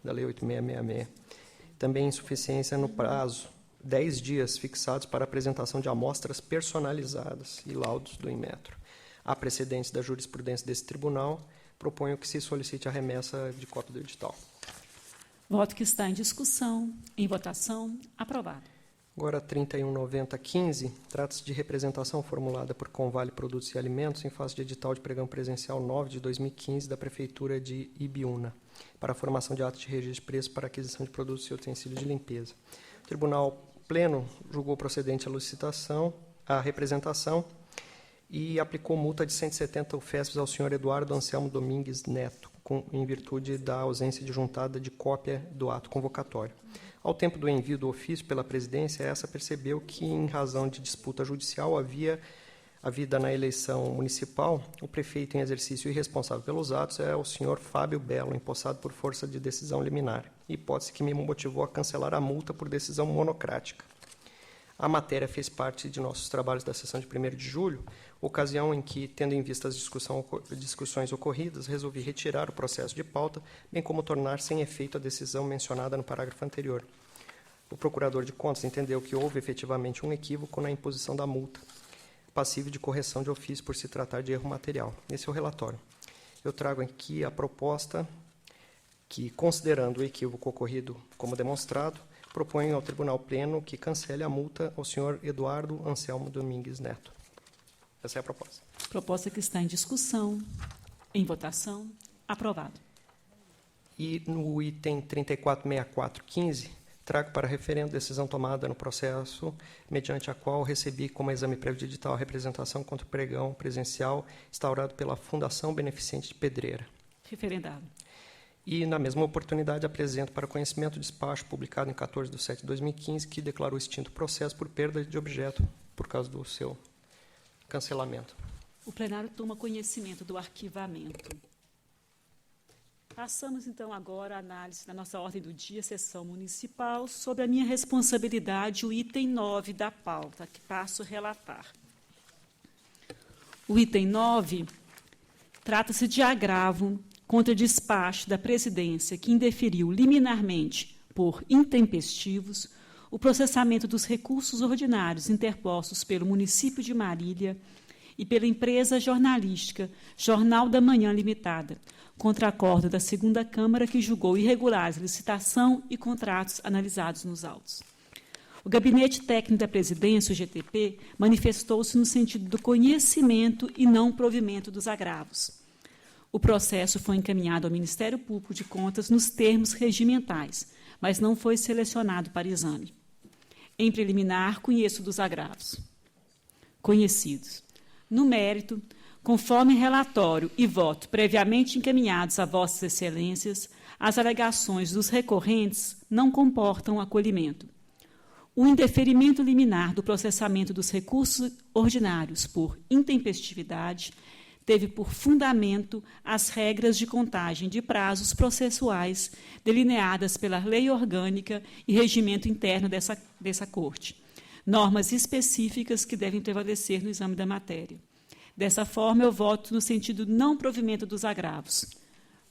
da Lei 8666. Também insuficiência no prazo, 10 dias fixados para apresentação de amostras personalizadas e laudos do Inmetro. Há precedentes da jurisprudência desse tribunal, proponho que se solicite a remessa de cópia do edital. Voto que está em discussão, em votação, aprovado. Agora, 319015, trata-se de representação formulada por Convale Produtos e Alimentos em face de edital de pregão presencial 9 de 2015 da Prefeitura de Ibiúna, para a formação de atos de registro de preço para aquisição de produtos e utensílios de limpeza. O Tribunal Pleno julgou procedente a licitação, a representação, e aplicou multa de 170 UFESPs ao senhor Eduardo Anselmo Domingues Neto, em virtude da ausência de juntada de cópia do ato convocatório. Ao tempo do envio do ofício pela presidência, essa percebeu que, em razão de disputa judicial, havia na eleição municipal, o prefeito em exercício e responsável pelos atos é o senhor Fábio Belo, empossado por força de decisão liminar, hipótese que me motivou a cancelar a multa por decisão monocrática. A matéria fez parte de nossos trabalhos da sessão de 1º de julho, ocasião em que, tendo em vista as discussões ocorridas, resolvi retirar o processo de pauta, bem como tornar sem efeito a decisão mencionada no parágrafo anterior. O procurador de contas entendeu que houve efetivamente um equívoco na imposição da multa, passível de correção de ofício por se tratar de erro material. Esse é o relatório. Eu trago aqui a proposta que, considerando o equívoco ocorrido como demonstrado, proponho ao Tribunal Pleno que cancele a multa ao senhor Eduardo Anselmo Domingues Neto. Essa é a proposta. Proposta que está em discussão, em votação, aprovado. E no item 346415, trago para referendo decisão tomada no processo, mediante a qual recebi como exame prévio de edital a representação contra o pregão presencial instaurado pela Fundação Beneficente de Pedreira. Referendado. E, na mesma oportunidade, apresento para conhecimento o despacho publicado em 14/7/2015, que declarou extinto o processo por perda de objeto por causa do seu cancelamento. O plenário toma conhecimento do arquivamento. Passamos, então, agora à análise da nossa ordem do dia, sessão municipal, sobre a minha responsabilidade, o item 9 da pauta, que passo a relatar. O item 9 trata-se de agravo contra despacho da presidência que indeferiu liminarmente, por intempestivos, o processamento dos recursos ordinários interpostos pelo município de Marília e pela empresa jornalística Jornal da Manhã Limitada, contra acordo da 2ª Câmara que julgou irregulares licitação e contratos analisados nos autos. O Gabinete Técnico da Presidência, o GTP, manifestou-se no sentido do conhecimento e não provimento dos agravos. O processo foi encaminhado ao Ministério Público de Contas nos termos regimentais, mas não foi selecionado para exame. Em preliminar, conheço dos agravos conhecidos. No mérito, conforme relatório e voto previamente encaminhados a Vossas Excelências, as alegações dos recorrentes não comportam acolhimento. O indeferimento liminar do processamento dos recursos ordinários por intempestividade teve por fundamento as regras de contagem de prazos processuais delineadas pela Lei Orgânica e Regimento Interno dessa Corte, normas específicas que devem prevalecer no exame da matéria. Dessa forma, eu voto no sentido não provimento dos agravos.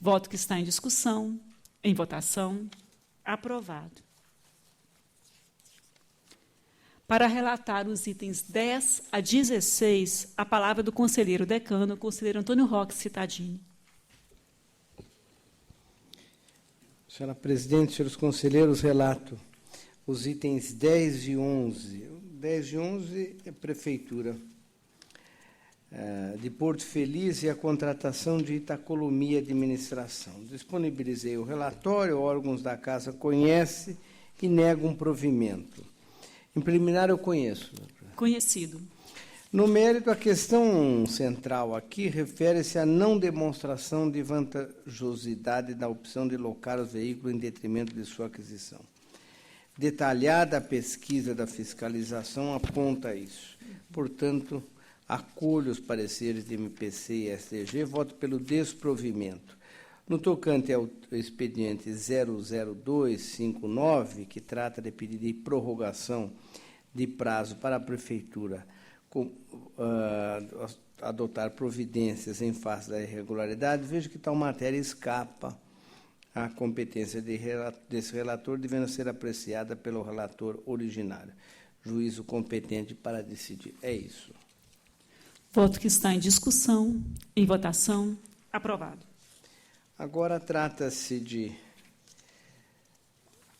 Voto que está em discussão, em votação, aprovado. Para relatar os itens 10 a 16, a palavra do conselheiro decano, o conselheiro Antônio Roque Cittadini. Senhora presidente, senhores conselheiros, relato os itens 10 e 11. 10 e 11 é Prefeitura de Porto Feliz e a contratação de Itacolomi Administração. Disponibilizei o relatório, órgãos da Casa conhecem e negam provimento. Em preliminar, eu conheço. Conhecido. No mérito, a questão central aqui refere-se à não demonstração de vantajosidade da opção de locar os veículos em detrimento de sua aquisição. Detalhada a pesquisa da fiscalização aponta isso. Portanto, acolho os pareceres de MPC e STG, voto pelo desprovimento. No tocante ao expediente 00259, que trata de pedido de prorrogação de prazo para a Prefeitura adotar providências em face da irregularidade, vejo que tal matéria escapa à competência desse relator, devendo ser apreciada pelo relator originário. Juízo competente para decidir. É isso. Voto que está em discussão, em votação, aprovado. Agora trata-se de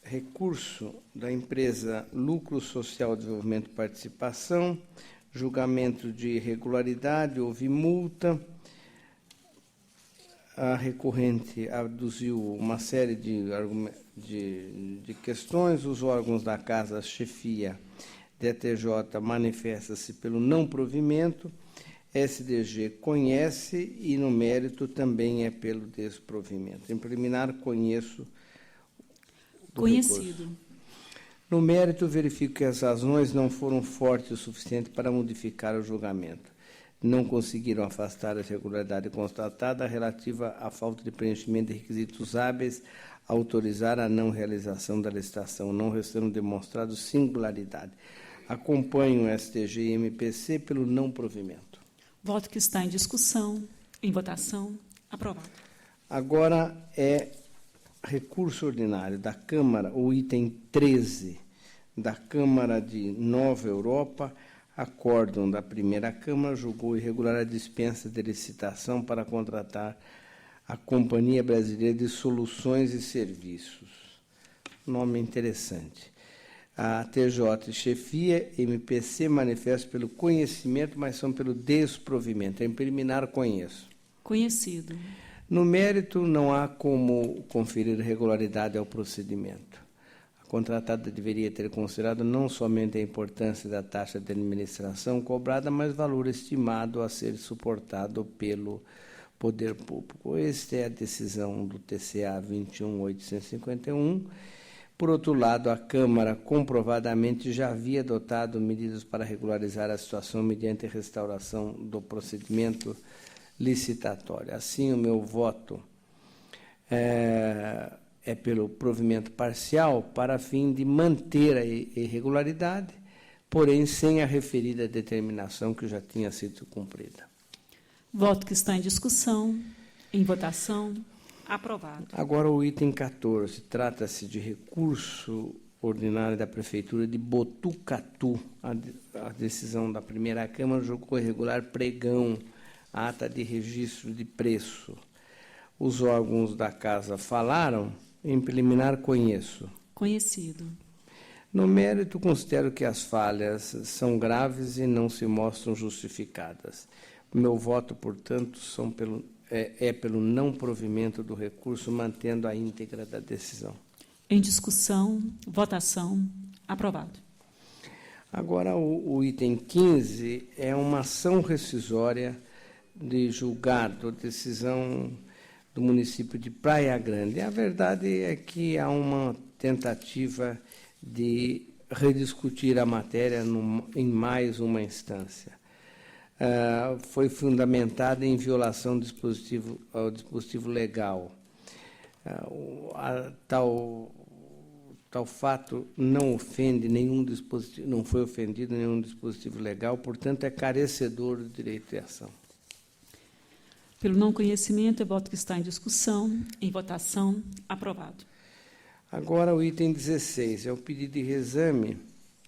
recurso da empresa Lucro Social Desenvolvimento e Participação, julgamento de irregularidade, houve multa, a recorrente aduziu uma série de questões, os órgãos da Casa Chefia DTJ manifesta-se pelo não provimento, SDG conhece e, no mérito, também é pelo desprovimento. Em preliminar, conheço do Conhecido. recurso. No mérito, verifico que as razões não foram fortes o suficiente para modificar o julgamento. Não conseguiram afastar a irregularidade constatada relativa à falta de preenchimento de requisitos hábeis a autorizar a não realização da licitação, não restando demonstrado singularidade. Acompanho o STG e MPC pelo não provimento. Voto que está em discussão, em votação, aprovado. Agora é recurso ordinário da Câmara, o item 13 da Câmara de Nova Europa, acórdão da primeira Câmara, julgou irregular a dispensa de licitação para contratar a Companhia Brasileira de Soluções e Serviços. Nome interessante. A TJ chefia, MPC, manifesta pelo conhecimento, mas são pelo desprovimento. Em preliminar, conheço. Conhecido. No mérito, não há como conferir regularidade ao procedimento. A contratada deveria ter considerado não somente a importância da taxa de administração cobrada, mas valor estimado a ser suportado pelo poder público. Esta é a decisão do TCA 21.851. Por outro lado, a Câmara comprovadamente já havia adotado medidas para regularizar a situação mediante a restauração do procedimento licitatório. Assim, o meu voto é pelo provimento parcial para fim de manter a irregularidade, porém sem a referida determinação que já tinha sido cumprida. Voto que está em discussão, em votação, aprovado. Agora o item 14, trata-se de recurso ordinário da Prefeitura de Botucatu. A decisão da primeira Câmara julgou irregular pregão, ata de registro de preço. Os órgãos da Casa falaram, em preliminar conheço. Conhecido. No mérito, considero que as falhas são graves e não se mostram justificadas. O meu voto, portanto, pelo não provimento do recurso, mantendo a íntegra da decisão. Em discussão, votação, aprovado. Agora, o item 15 é uma ação rescisória de julgado, decisão do município de Praia Grande. A verdade é que há uma tentativa de rediscutir a matéria em mais uma instância. Foi fundamentada em violação ao dispositivo legal. Tal fato não ofende nenhum dispositivo, não foi ofendido nenhum dispositivo legal, portanto, é carecedor do direito de ação. Pelo não conhecimento, é voto que está em discussão, em votação, aprovado. Agora, o item 16 é o pedido de reexame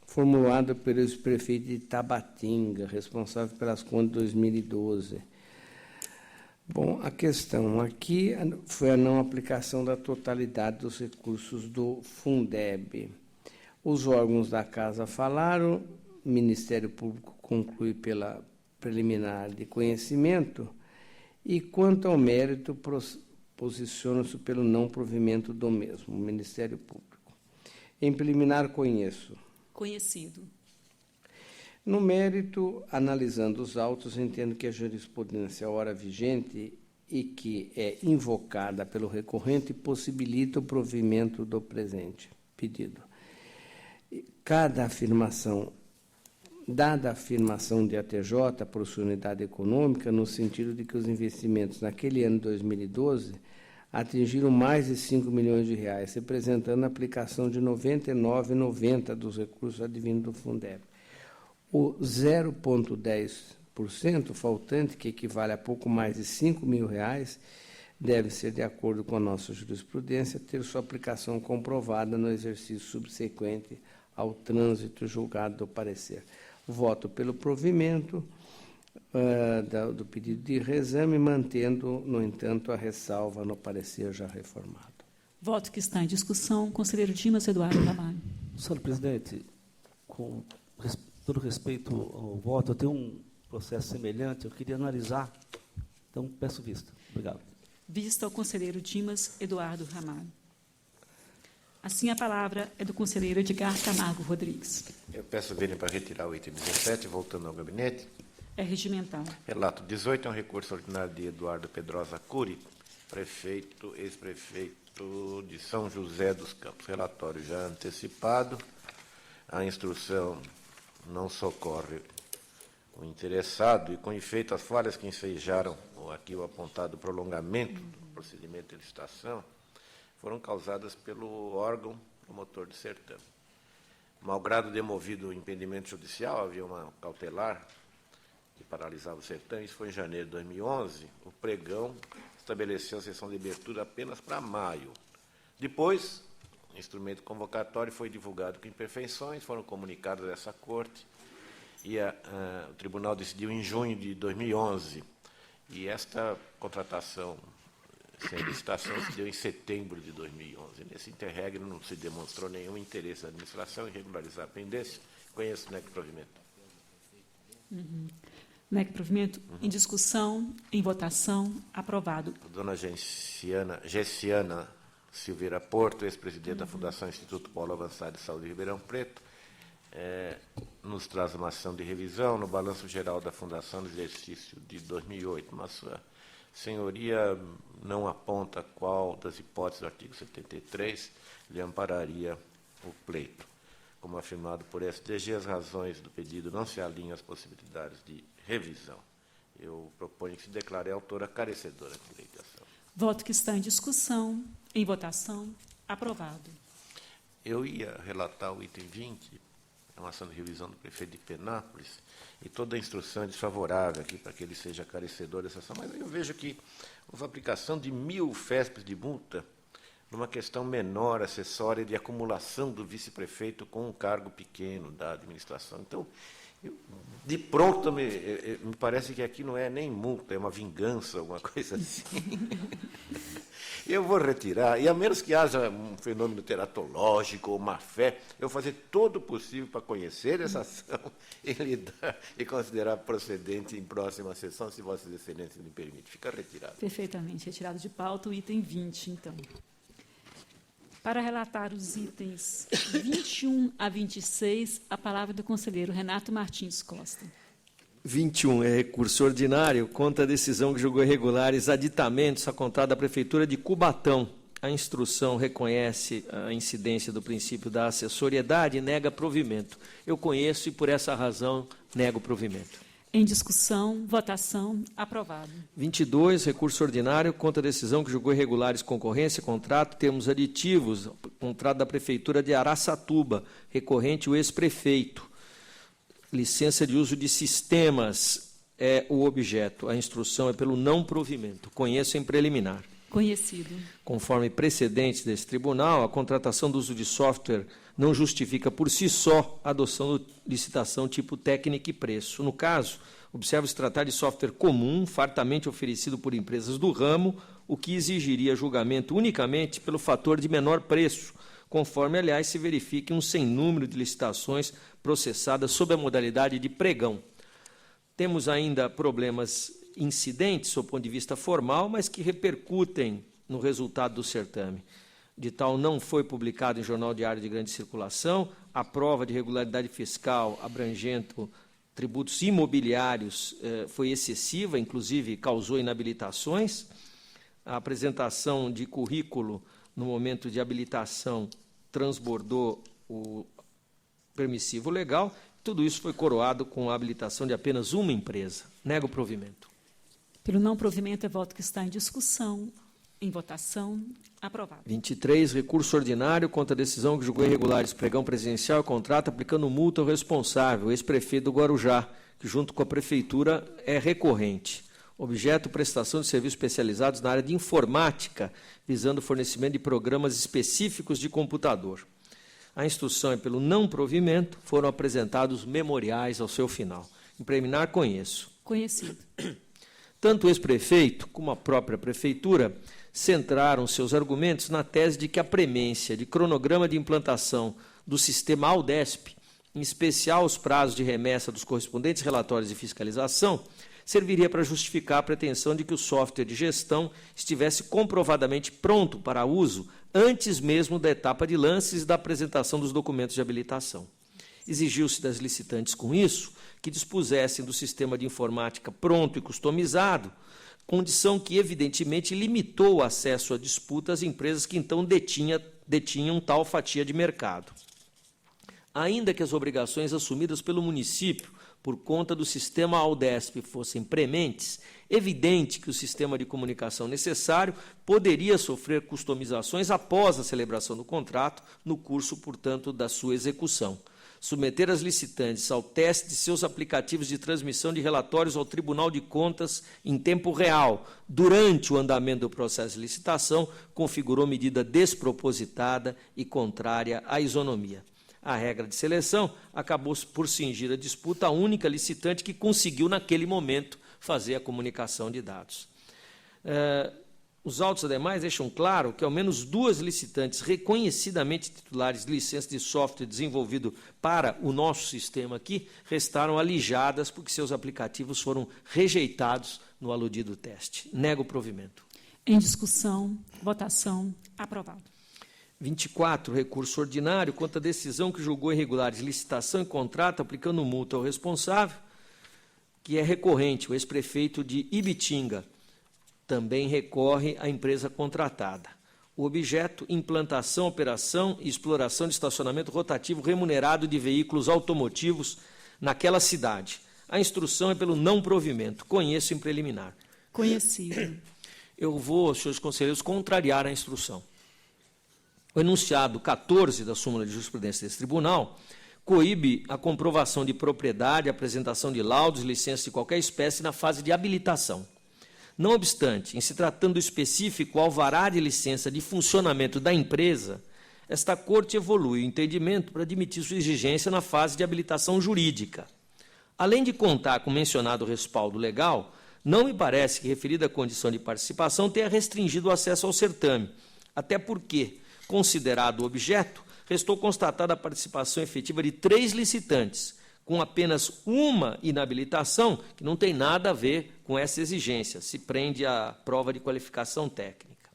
formulado pelo ex-prefeito de Tabatinga, responsável pelas contas de 2012. Bom, a questão aqui foi a não aplicação da totalidade dos recursos do Fundeb. Os órgãos da Casa falaram, o Ministério Público conclui pela preliminar de conhecimento e, quanto ao mérito, posiciona-se pelo não provimento do mesmo, o Ministério Público. Em preliminar, conheço. Conhecido. No mérito, analisando os autos, entendo que a jurisprudência ora vigente e que é invocada pelo recorrente possibilita o provimento do presente pedido. Dada a afirmação de ATJ por sua unidade econômica, no sentido de que os investimentos naquele ano de 2012 atingiram mais de 5 milhões de reais, representando a aplicação de 99,90 dos recursos advindos do Fundeb. O 0,10% faltante, que equivale a pouco mais de R$ 5.000, deve ser, de acordo com a nossa jurisprudência, ter sua aplicação comprovada no exercício subsequente ao trânsito julgado do parecer. Voto pelo provimento do pedido de reexame, mantendo, no entanto, a ressalva no parecer já reformado. Voto que está em discussão, conselheiro Dimas Eduardo Ramalho. Senhor presidente, com todo respeito ao voto, eu tenho um processo semelhante, eu queria analisar, então peço vista. Obrigado. Vista ao conselheiro Dimas Eduardo Ramalho. Assim, a palavra é do conselheiro Edgar Camargo Rodrigues. Eu peço vênia para retirar o item 17, voltando ao gabinete. É regimental. Relato 18 é um recurso ordinário de Eduardo Pedrosa Cury, ex-prefeito de São José dos Campos. Relatório já antecipado. A instrução não socorre o interessado e, com efeito, as falhas que ensejaram aqui o apontado prolongamento do procedimento de licitação foram causadas pelo órgão promotor de certame. Malgrado demovido o impedimento judicial, havia uma cautelar que paralisava o certame, isso foi em janeiro de 2011, o pregão estabeleceu a sessão de abertura apenas para maio. Depois, o instrumento convocatório foi divulgado com imperfeições, foram comunicados a essa corte, e o tribunal decidiu em junho de 2011, e esta contratação sem licitação se deu em setembro de 2011. Nesse interregno não se demonstrou nenhum interesse da administração em regularizar a pendência. Conheço o NEC Provimento. NEC Provimento, em discussão, em votação, aprovado. A dona Gessiana Silveira Porto, ex-presidente da Fundação Instituto Polo Avançado de Saúde de Ribeirão Preto, nos traz uma ação de revisão no balanço geral da Fundação no exercício de 2008, mas sua senhoria não aponta qual das hipóteses do artigo 73 lhe ampararia o pleito. Como afirmado por STG, as razões do pedido não se alinham às possibilidades de revisão. Eu proponho que se declare a autora carecedora de alegação. Voto que está em discussão, em votação, aprovado. Eu ia relatar o item 20, uma ação de revisão do prefeito de Penápolis, e toda a instrução é desfavorável aqui para que ele seja carecedor dessa ação, mas eu vejo que houve aplicação de 1.000 FESPs de multa numa questão menor, acessória, de acumulação do vice-prefeito com um cargo pequeno da administração. Então, de pronto, me parece que aqui não é nem multa, é uma vingança, alguma coisa assim. Eu vou retirar, e a menos que haja um fenômeno teratológico ou má-fé, eu vou fazer todo o possível para conhecer essa ação e lidar e considerar procedente em próxima sessão, se Vossas Excelências me permitem. Fica retirado. Perfeitamente. Retirado de pauta o item 20, então. Para relatar os itens 21 a 26, a palavra do conselheiro Renato Martins Costa. 21 é recurso ordinário contra a decisão que julgou irregulares aditamentos a contar da Prefeitura de Cubatão. A instrução reconhece a incidência do princípio da acessoriedade e nega provimento. Eu conheço e, por essa razão, nego provimento. Em discussão, votação, aprovado. 22, recurso ordinário contra a decisão que julgou irregulares concorrência, contrato, termos aditivos, contrato da Prefeitura de Araçatuba, recorrente o ex-prefeito. Licença de uso de sistemas é o objeto. A instrução é pelo não provimento. Conheço em preliminar. Conhecido. Conforme precedentes desse tribunal, a contratação do uso de software não justifica por si só a adoção de licitação tipo técnica e preço. No caso, observa-se tratar de software comum, fartamente oferecido por empresas do ramo, o que exigiria julgamento unicamente pelo fator de menor preço, conforme, aliás, se verifique um sem número de licitações processadas sob a modalidade de pregão. Temos ainda problemas incidentes, sob o ponto de vista formal, mas que repercutem no resultado do certame. De tal não foi publicado em Jornal Diário de Grande Circulação, a prova de regularidade fiscal abrangendo tributos imobiliários foi excessiva, inclusive causou inabilitações. A apresentação de currículo no momento de habilitação transbordou o permissivo legal. Tudo isso foi coroado com a habilitação de apenas uma empresa. Nego o provimento. Pelo não provimento, é voto que está em discussão, Em votação. Aprovado. 23, recurso ordinário contra a decisão que julgou irregulares pregão presidencial e contrato aplicando multa ao responsável, ex-prefeito do Guarujá, que junto com a prefeitura é recorrente. Objeto, prestação de serviços especializados na área de informática, visando o fornecimento de programas específicos de computador. A instrução é pelo não provimento, foram apresentados memoriais ao seu final. Em preliminar, conheço. Conhecido. Tanto o ex-prefeito como a própria prefeitura centraram seus argumentos na tese de que a premência de cronograma de implantação do sistema Aldesp, em especial os prazos de remessa dos correspondentes relatórios de fiscalização, serviria para justificar a pretensão de que o software de gestão estivesse comprovadamente pronto para uso antes mesmo da etapa de lances e da apresentação dos documentos de habilitação. Exigiu-se das licitantes, com isso, que dispusessem do sistema de informática pronto e customizado, condição que, evidentemente, limitou o acesso à disputa às empresas que então detinham tal fatia de mercado. Ainda que as obrigações assumidas pelo município por conta do sistema Aldesp fossem prementes, evidente que o sistema de comunicação necessário poderia sofrer customizações após a celebração do contrato, no curso, portanto, da sua execução. Submeter as licitantes ao teste de seus aplicativos de transmissão de relatórios ao Tribunal de Contas em tempo real, durante o andamento do processo de licitação, configurou medida despropositada e contrária à isonomia. A regra de seleção acabou por cingir a disputa à única licitante que conseguiu, naquele momento, fazer a comunicação de dados. Os autos, ademais, deixam claro que ao menos 2 licitantes reconhecidamente titulares de licença de software desenvolvido para o nosso sistema aqui restaram alijadas porque seus aplicativos foram rejeitados no aludido teste. Nego o provimento. Em discussão, votação. Aprovado. 24, recurso ordinário contra a decisão que julgou irregulares licitação e contrato aplicando multa ao responsável, que é recorrente, o ex-prefeito de Ibitinga. Também recorre à empresa contratada. O objeto, implantação, operação e exploração de estacionamento rotativo remunerado de veículos automotivos naquela cidade. A instrução é pelo não provimento. Conheço em preliminar. Conhecido. Eu vou, senhores conselheiros, contrariar a instrução. O enunciado 14 da súmula de jurisprudência desse tribunal coíbe a comprovação de propriedade, apresentação de laudos e licenças de qualquer espécie na fase de habilitação. Não obstante, em se tratando específico ao alvará de licença de funcionamento da empresa, esta Corte evolui o entendimento para admitir sua exigência na fase de habilitação jurídica. Além de contar com o mencionado respaldo legal, não me parece que referida condição de participação tenha restringido o acesso ao certame, até porque, considerado o objeto, restou constatada a participação efetiva de 3 licitantes, com apenas uma inabilitação, que não tem nada a ver com essa exigência, se prende à prova de qualificação técnica.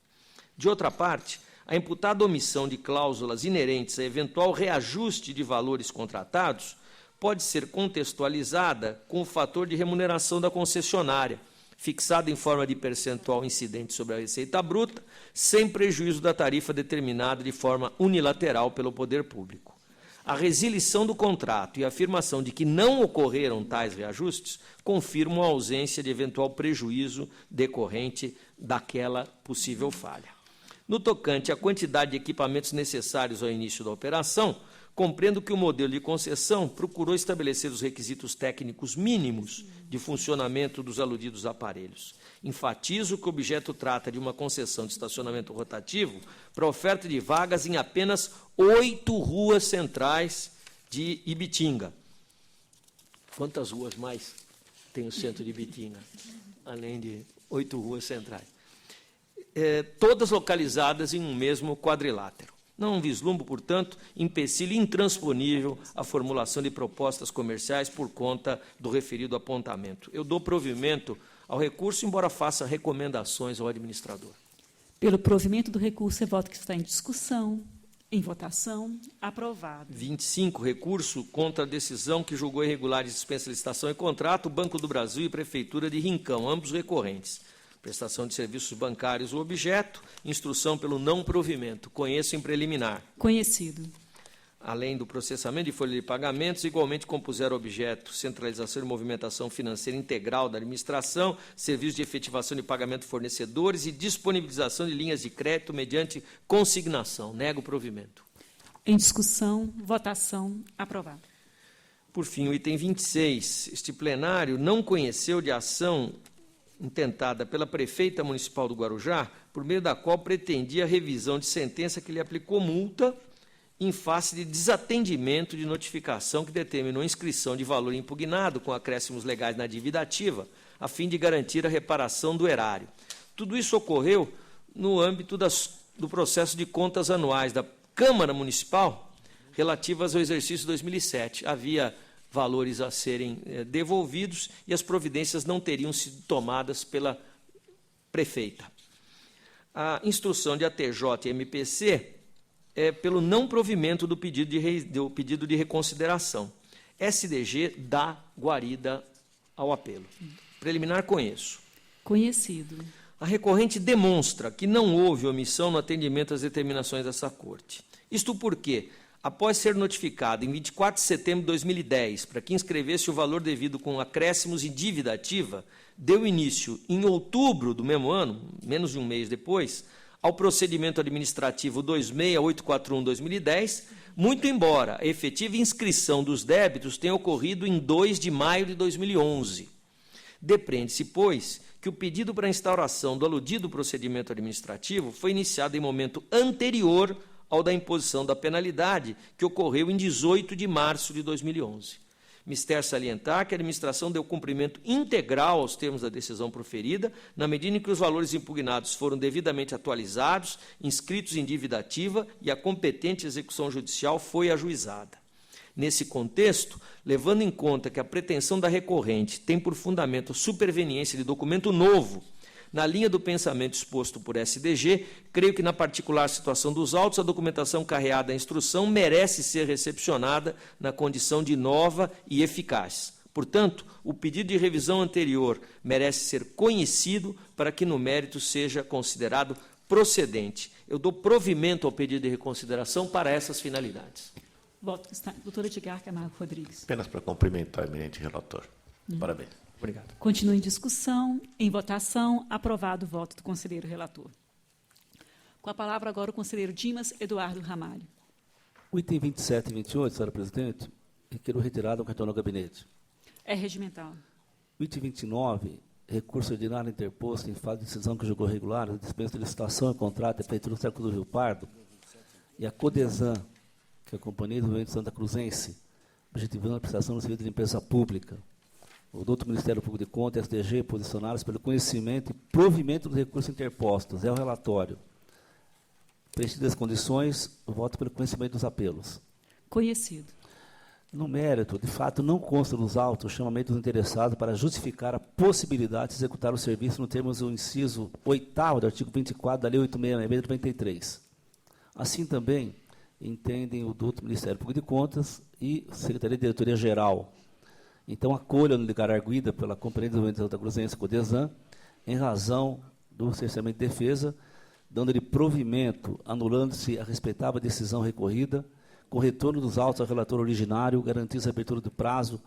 De outra parte, a imputada omissão de cláusulas inerentes a eventual reajuste de valores contratados pode ser contextualizada com o fator de remuneração da concessionária, fixado em forma de percentual incidente sobre a receita bruta, sem prejuízo da tarifa determinada de forma unilateral pelo poder público. A resilição do contrato e a afirmação de que não ocorreram tais reajustes confirmam a ausência de eventual prejuízo decorrente daquela possível falha. No tocante à quantidade de equipamentos necessários ao início da operação, compreendo que o modelo de concessão procurou estabelecer os requisitos técnicos mínimos de funcionamento dos aludidos aparelhos. Enfatizo que o objeto trata de uma concessão de estacionamento rotativo para oferta de vagas em apenas 8 ruas centrais de Ibitinga. Quantas ruas mais tem o centro de Ibitinga, além de 8 ruas centrais? Todas localizadas em um mesmo quadrilátero. Não vislumbro, portanto, empecilho intransponível à formulação de propostas comerciais por conta do referido apontamento. Eu dou provimento ao recurso, embora faça recomendações ao administrador. Pelo provimento do recurso, é voto que está em discussão. Em votação, aprovado. 25, recurso contra a decisão que julgou irregulares dispensa de licitação e contrato, Banco do Brasil e Prefeitura de Rincão, ambos recorrentes. Prestação de serviços bancários, o objeto, instrução pelo não provimento. Conheço em preliminar. Conhecido. além do processamento de folha de pagamentos, igualmente compuseram objeto centralização e movimentação financeira integral da administração, serviços de efetivação de pagamento de fornecedores e disponibilização de linhas de crédito mediante consignação. Nego o provimento. Em discussão, votação, aprovado. Por fim, o item 26. Este plenário não conheceu de ação intentada pela prefeita municipal do Guarujá, por meio da qual pretendia a revisão de sentença que lhe aplicou multa em face de desatendimento de notificação que determinou inscrição de valor impugnado com acréscimos legais na dívida ativa, a fim de garantir a reparação do erário. Tudo isso ocorreu no âmbito do processo de contas anuais da Câmara Municipal relativas ao exercício 2007. Havia valores a serem devolvidos e as providências não teriam sido tomadas pela prefeita. A instrução de ATJ e MPC é pelo não provimento do pedido de reconsideração. SDG dá guarida ao apelo. Preliminar conheço. Conhecido. A recorrente demonstra que não houve omissão no atendimento às determinações dessa Corte. Isto porque, após ser notificado em 24 de setembro de 2010 para que inscrevesse o valor devido com acréscimos e dívida ativa, deu início, em outubro do mesmo ano, menos de um mês depois, ao procedimento administrativo 26841-2010, muito embora a efetiva inscrição dos débitos tenha ocorrido em 2 de maio de 2011. Depreende-se, pois, que o pedido para instauração do aludido procedimento administrativo foi iniciado em momento anterior ao da imposição da penalidade, que ocorreu em 18 de março de 2011. Mister salientar que a administração deu cumprimento integral aos termos da decisão proferida, na medida em que os valores impugnados foram devidamente atualizados, inscritos em dívida ativa e a competente execução judicial foi ajuizada. Nesse contexto, levando em conta que a pretensão da recorrente tem por fundamento a superveniência de documento novo, na linha do pensamento exposto por SDG, creio que, na particular situação dos autos, a documentação carreada à instrução merece ser recepcionada na condição de nova e eficaz. Portanto, o pedido de revisão anterior merece ser conhecido para que, no mérito, seja considerado procedente. Eu dou provimento ao pedido de reconsideração para essas finalidades. Voto que está. Doutor Edgar Camargo Rodrigues. Apenas para cumprimentar o eminente relator. Parabéns. Obrigado. Continua em discussão, em votação, aprovado o voto do conselheiro relator. Com a palavra agora o conselheiro Dimas Eduardo Ramalho. O item 27 e 28, senhora presidente, requeiro retirada ao cartão no gabinete. É regimental. O item 29, recurso ordinário interposto em fase de decisão que julgou regular, a dispensa de licitação e contrato efeito no Cerco do Rio Pardo, e a Codesan, que é a Companhia de Desenvolvimento Santa Cruzense, objetivando a prestação do serviço de limpeza pública. O doutor Ministério Público de Contas, SDG, posicionados pelo conhecimento e provimento dos recursos interpostos. É o relatório. Preenchidas as condições, voto pelo conhecimento dos apelos. Conhecido. No mérito, de fato, não consta nos autos o chamamento dos interessados para justificar a possibilidade de executar o serviço no termos do inciso 8º do artigo 24 da Lei 866 de 93. Assim também entendem o doutor Ministério Público de Contas e Secretaria de Diretoria-Geral. Então, acolha no ligar arguida pela Companhia de Desenvolvimento Santa Cruzense, Codesan, em razão do cerceamento de defesa, dando-lhe provimento, anulando-se a respeitável decisão recorrida, com retorno dos autos ao relator originário, garantindo a abertura do prazo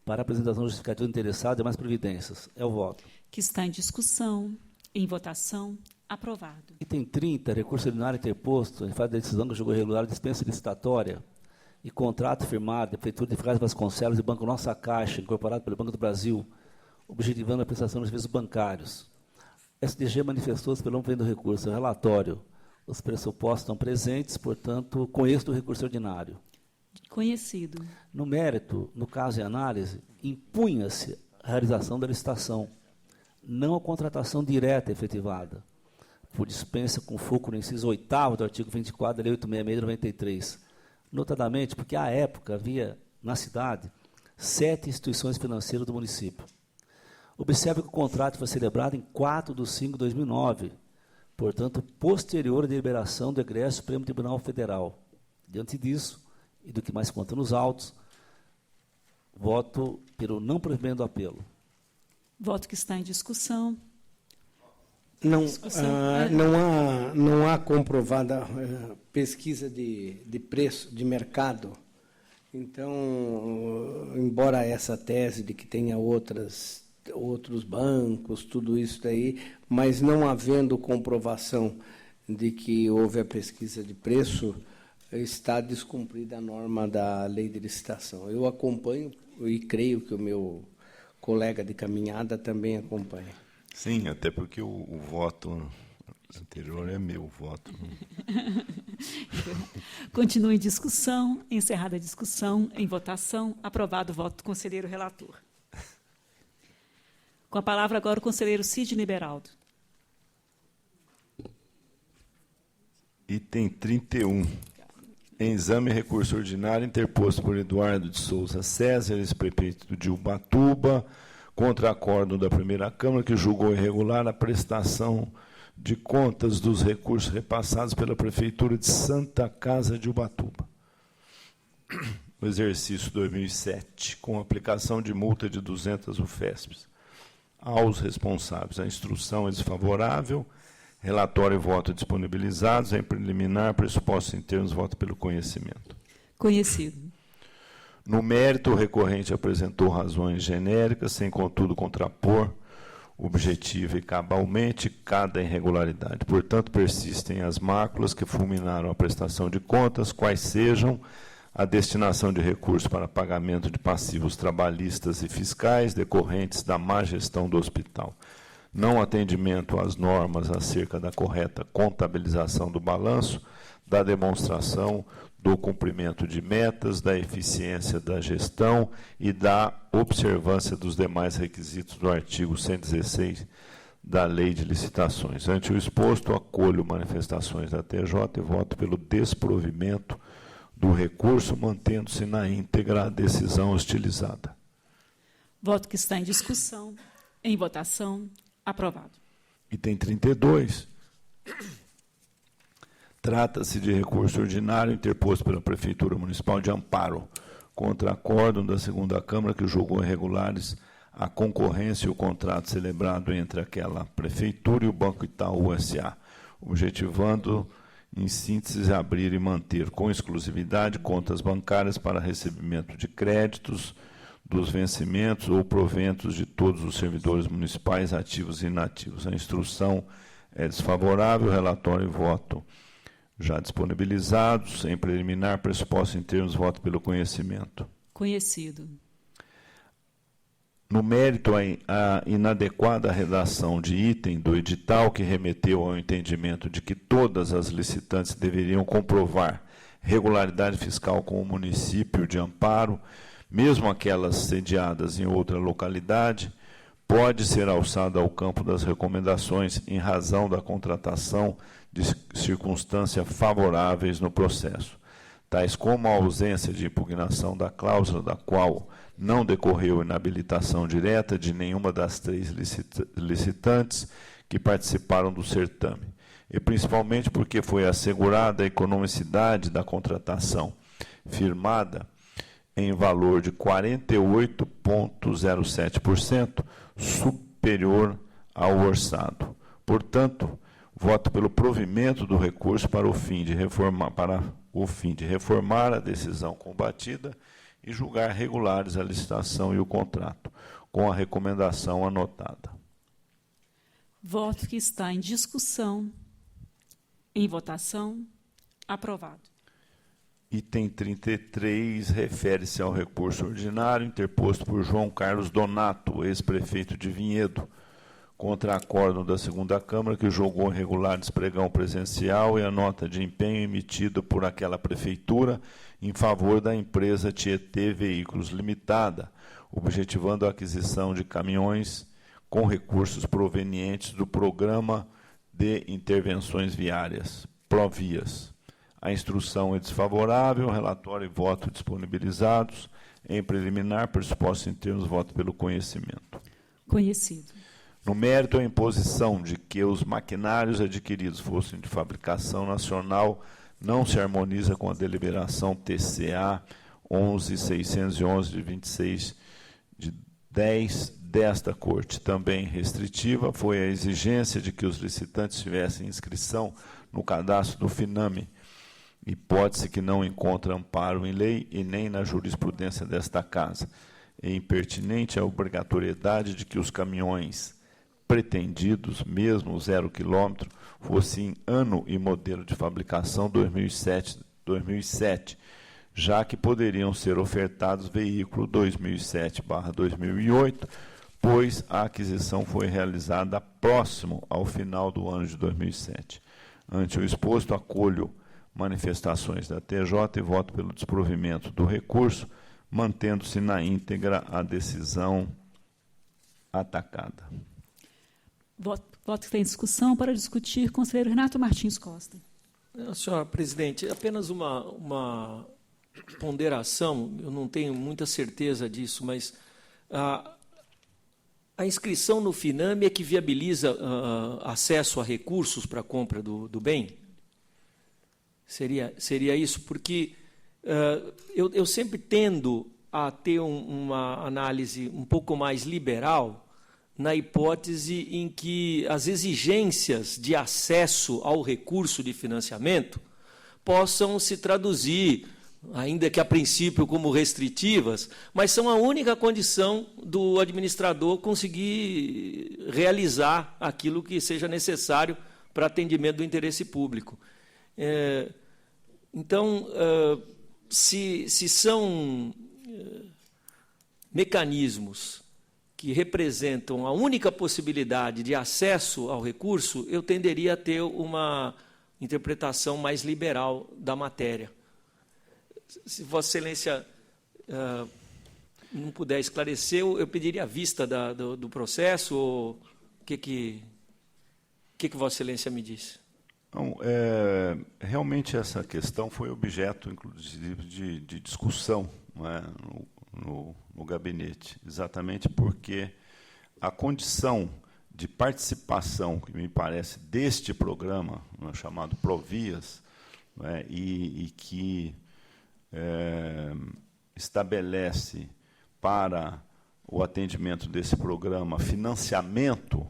para a apresentação justificativa do interessado e mais providências. É o voto. Que está em discussão, em votação, aprovado. Item 30, recurso ordinário interposto em fase de decisão que julgou regular dispensa licitatória e contrato firmado da Prefeitura de Ferraz Vasconcelos e Banco Nossa Caixa, incorporado pelo Banco do Brasil, objetivando a prestação de serviços bancários. SDG manifestou-se pelo amplo do recurso. Relatório. Os pressupostos estão presentes, portanto, conheço o recurso ordinário. Conhecido. No mérito, no caso em análise, impunha-se a realização da licitação, não a contratação direta efetivada, por dispensa com foco no inciso 8º do artigo 24 da Lei 866 de 93. Notadamente, porque, à época, havia, na cidade, 7 instituições financeiras do município. Observe que o contrato foi celebrado em 4 de 5 de 2009, portanto, posterior à deliberação do egresso do Supremo Tribunal Federal. Diante disso, e do que mais conta nos autos, voto pelo não provimento do apelo. Voto que está em discussão. Não, Discussão. não há comprovada pesquisa de preço de mercado. Então, embora essa tese de que tenha outros bancos, tudo isso daí, mas não havendo comprovação de que houve a pesquisa de preço, está descumprida a norma da lei de licitação. Eu acompanho e creio que o meu colega de caminhada também acompanha. Sim, até porque o voto anterior é meu voto. Continua em discussão, encerrada a discussão, em votação, aprovado o voto do conselheiro relator. Com a palavra agora o conselheiro Sidney Beraldo. Item 31. Em exame recurso ordinário interposto por Eduardo de Souza César, ex-prefeito de Ubatuba, contra acórdão da primeira Câmara, que julgou irregular a prestação de contas dos recursos repassados pela Prefeitura de Santa Casa de Ubatuba. O exercício 2007, com aplicação de multa de 200 UFESPs aos responsáveis. A instrução é desfavorável. Relatório e voto disponibilizados. Em preliminar, pressupostos em termos, voto pelo conhecimento. Conhecido. No mérito, o recorrente apresentou razões genéricas, sem, contudo, contrapor objetiva e cabalmente cada irregularidade. Portanto, persistem as máculas que fulminaram a prestação de contas, quais sejam a destinação de recursos para pagamento de passivos trabalhistas e fiscais decorrentes da má gestão do hospital, não atendimento às normas acerca da correta contabilização do balanço, da demonstração do cumprimento de metas, da eficiência da gestão e da observância dos demais requisitos do artigo 116 da Lei de Licitações. Ante o exposto, acolho manifestações da TJ e voto pelo desprovimento do recurso, mantendo-se na íntegra a decisão hostilizada. Voto que está em discussão, em votação, aprovado. Item 32. Trata-se de recurso ordinário interposto pela Prefeitura Municipal de Amparo contra acórdão da segunda Câmara que julgou irregulares a concorrência e o contrato celebrado entre aquela Prefeitura e o Banco Itaú S.A., objetivando, em síntese, abrir e manter com exclusividade contas bancárias para recebimento de créditos, dos vencimentos ou proventos de todos os servidores municipais ativos e inativos. A instrução é desfavorável, relatório e voto já disponibilizados. Em preliminar, pressuposto em termos, voto pelo conhecimento. Conhecido. No mérito, a inadequada redação de item do edital, que remeteu ao entendimento de que todas as licitantes deveriam comprovar regularidade fiscal com o município de Amparo, mesmo aquelas sediadas em outra localidade, pode ser alçada ao campo das recomendações em razão da contratação de circunstâncias favoráveis no processo, tais como a ausência de impugnação da cláusula da qual não decorreu inabilitação direta de nenhuma das 3 licitantes que participaram do certame, e principalmente porque foi assegurada a economicidade da contratação, firmada em valor de 48,07%, superior ao orçado. Portanto, voto pelo provimento do recurso para o fim de reformar a decisão combatida e julgar regulares a licitação e o contrato, com a recomendação anotada. Voto que está em discussão, em votação, aprovado. Item 33 refere-se ao recurso ordinário interposto por João Carlos Donato, ex-prefeito de Vinhedo, contra acórdão da segunda Câmara que julgou irregulares pregão presencial e a nota de empenho emitida por aquela prefeitura em favor da empresa Tietê Veículos Limitada, objetivando a aquisição de caminhões com recursos provenientes do Programa de Intervenções Viárias, Provias. A instrução é desfavorável, relatório e voto disponibilizados. Em preliminar, pressuposto em termos, voto pelo conhecimento. Conhecido. No mérito, a imposição de que os maquinários adquiridos fossem de fabricação nacional não se harmoniza com a deliberação TCA 11.611, de 26 de 10 desta Corte, também restritiva, foi a exigência de que os licitantes tivessem inscrição no cadastro do FINAME, hipótese que não encontra amparo em lei e nem na jurisprudência desta Casa. É impertinente a obrigatoriedade de que os caminhões pretendidos, mesmo 0 km, fossem ano e modelo de fabricação 2007, já que poderiam ser ofertados veículo 2007/2008, pois a aquisição foi realizada próximo ao final do ano de 2007. Ante o exposto, acolho manifestações da TJ e voto pelo desprovimento do recurso, mantendo-se na íntegra a decisão atacada. Voto que está em discussão para discutir, conselheiro Renato Martins Costa. Senhora presidente, apenas uma ponderação, eu não tenho muita certeza disso, mas a inscrição no FINAME é que viabiliza acesso a recursos para a compra do bem? Seria isso? Porque eu sempre tendo a ter uma análise um pouco mais liberal na hipótese em que as exigências de acesso ao recurso de financiamento possam se traduzir, ainda que a princípio como restritivas, mas são a única condição do administrador conseguir realizar aquilo que seja necessário para atendimento do interesse público. Então, se são mecanismos que representam a única possibilidade de acesso ao recurso, eu tenderia a ter uma interpretação mais liberal da matéria. Se Vossa Excelência não puder esclarecer, eu pediria a vista do processo, ou o que Vossa Excelência me disse? Não, realmente essa questão foi objeto, inclusive, de discussão, não é, no gabinete, exatamente porque a condição de participação, que me parece, deste programa, não é, chamado Provias, não é, e que estabelece para o atendimento desse programa financiamento,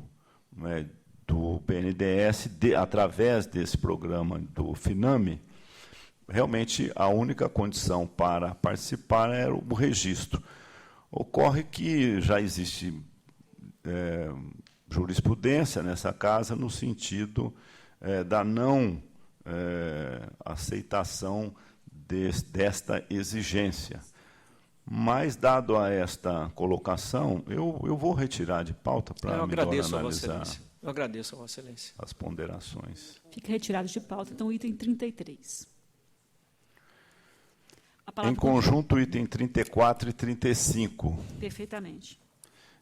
não é, do BNDES através desse programa do FINAME, realmente a única condição para participar era o registro. Ocorre que já existe jurisprudência nessa casa no sentido da não aceitação desta exigência. Mas, dado a esta colocação, eu vou retirar de pauta para melhor analisar. Eu agradeço a Vossa Excelência. As ponderações. Fica retirado de pauta, então, o item 33. Em conjunto, item 34 e 35. Perfeitamente.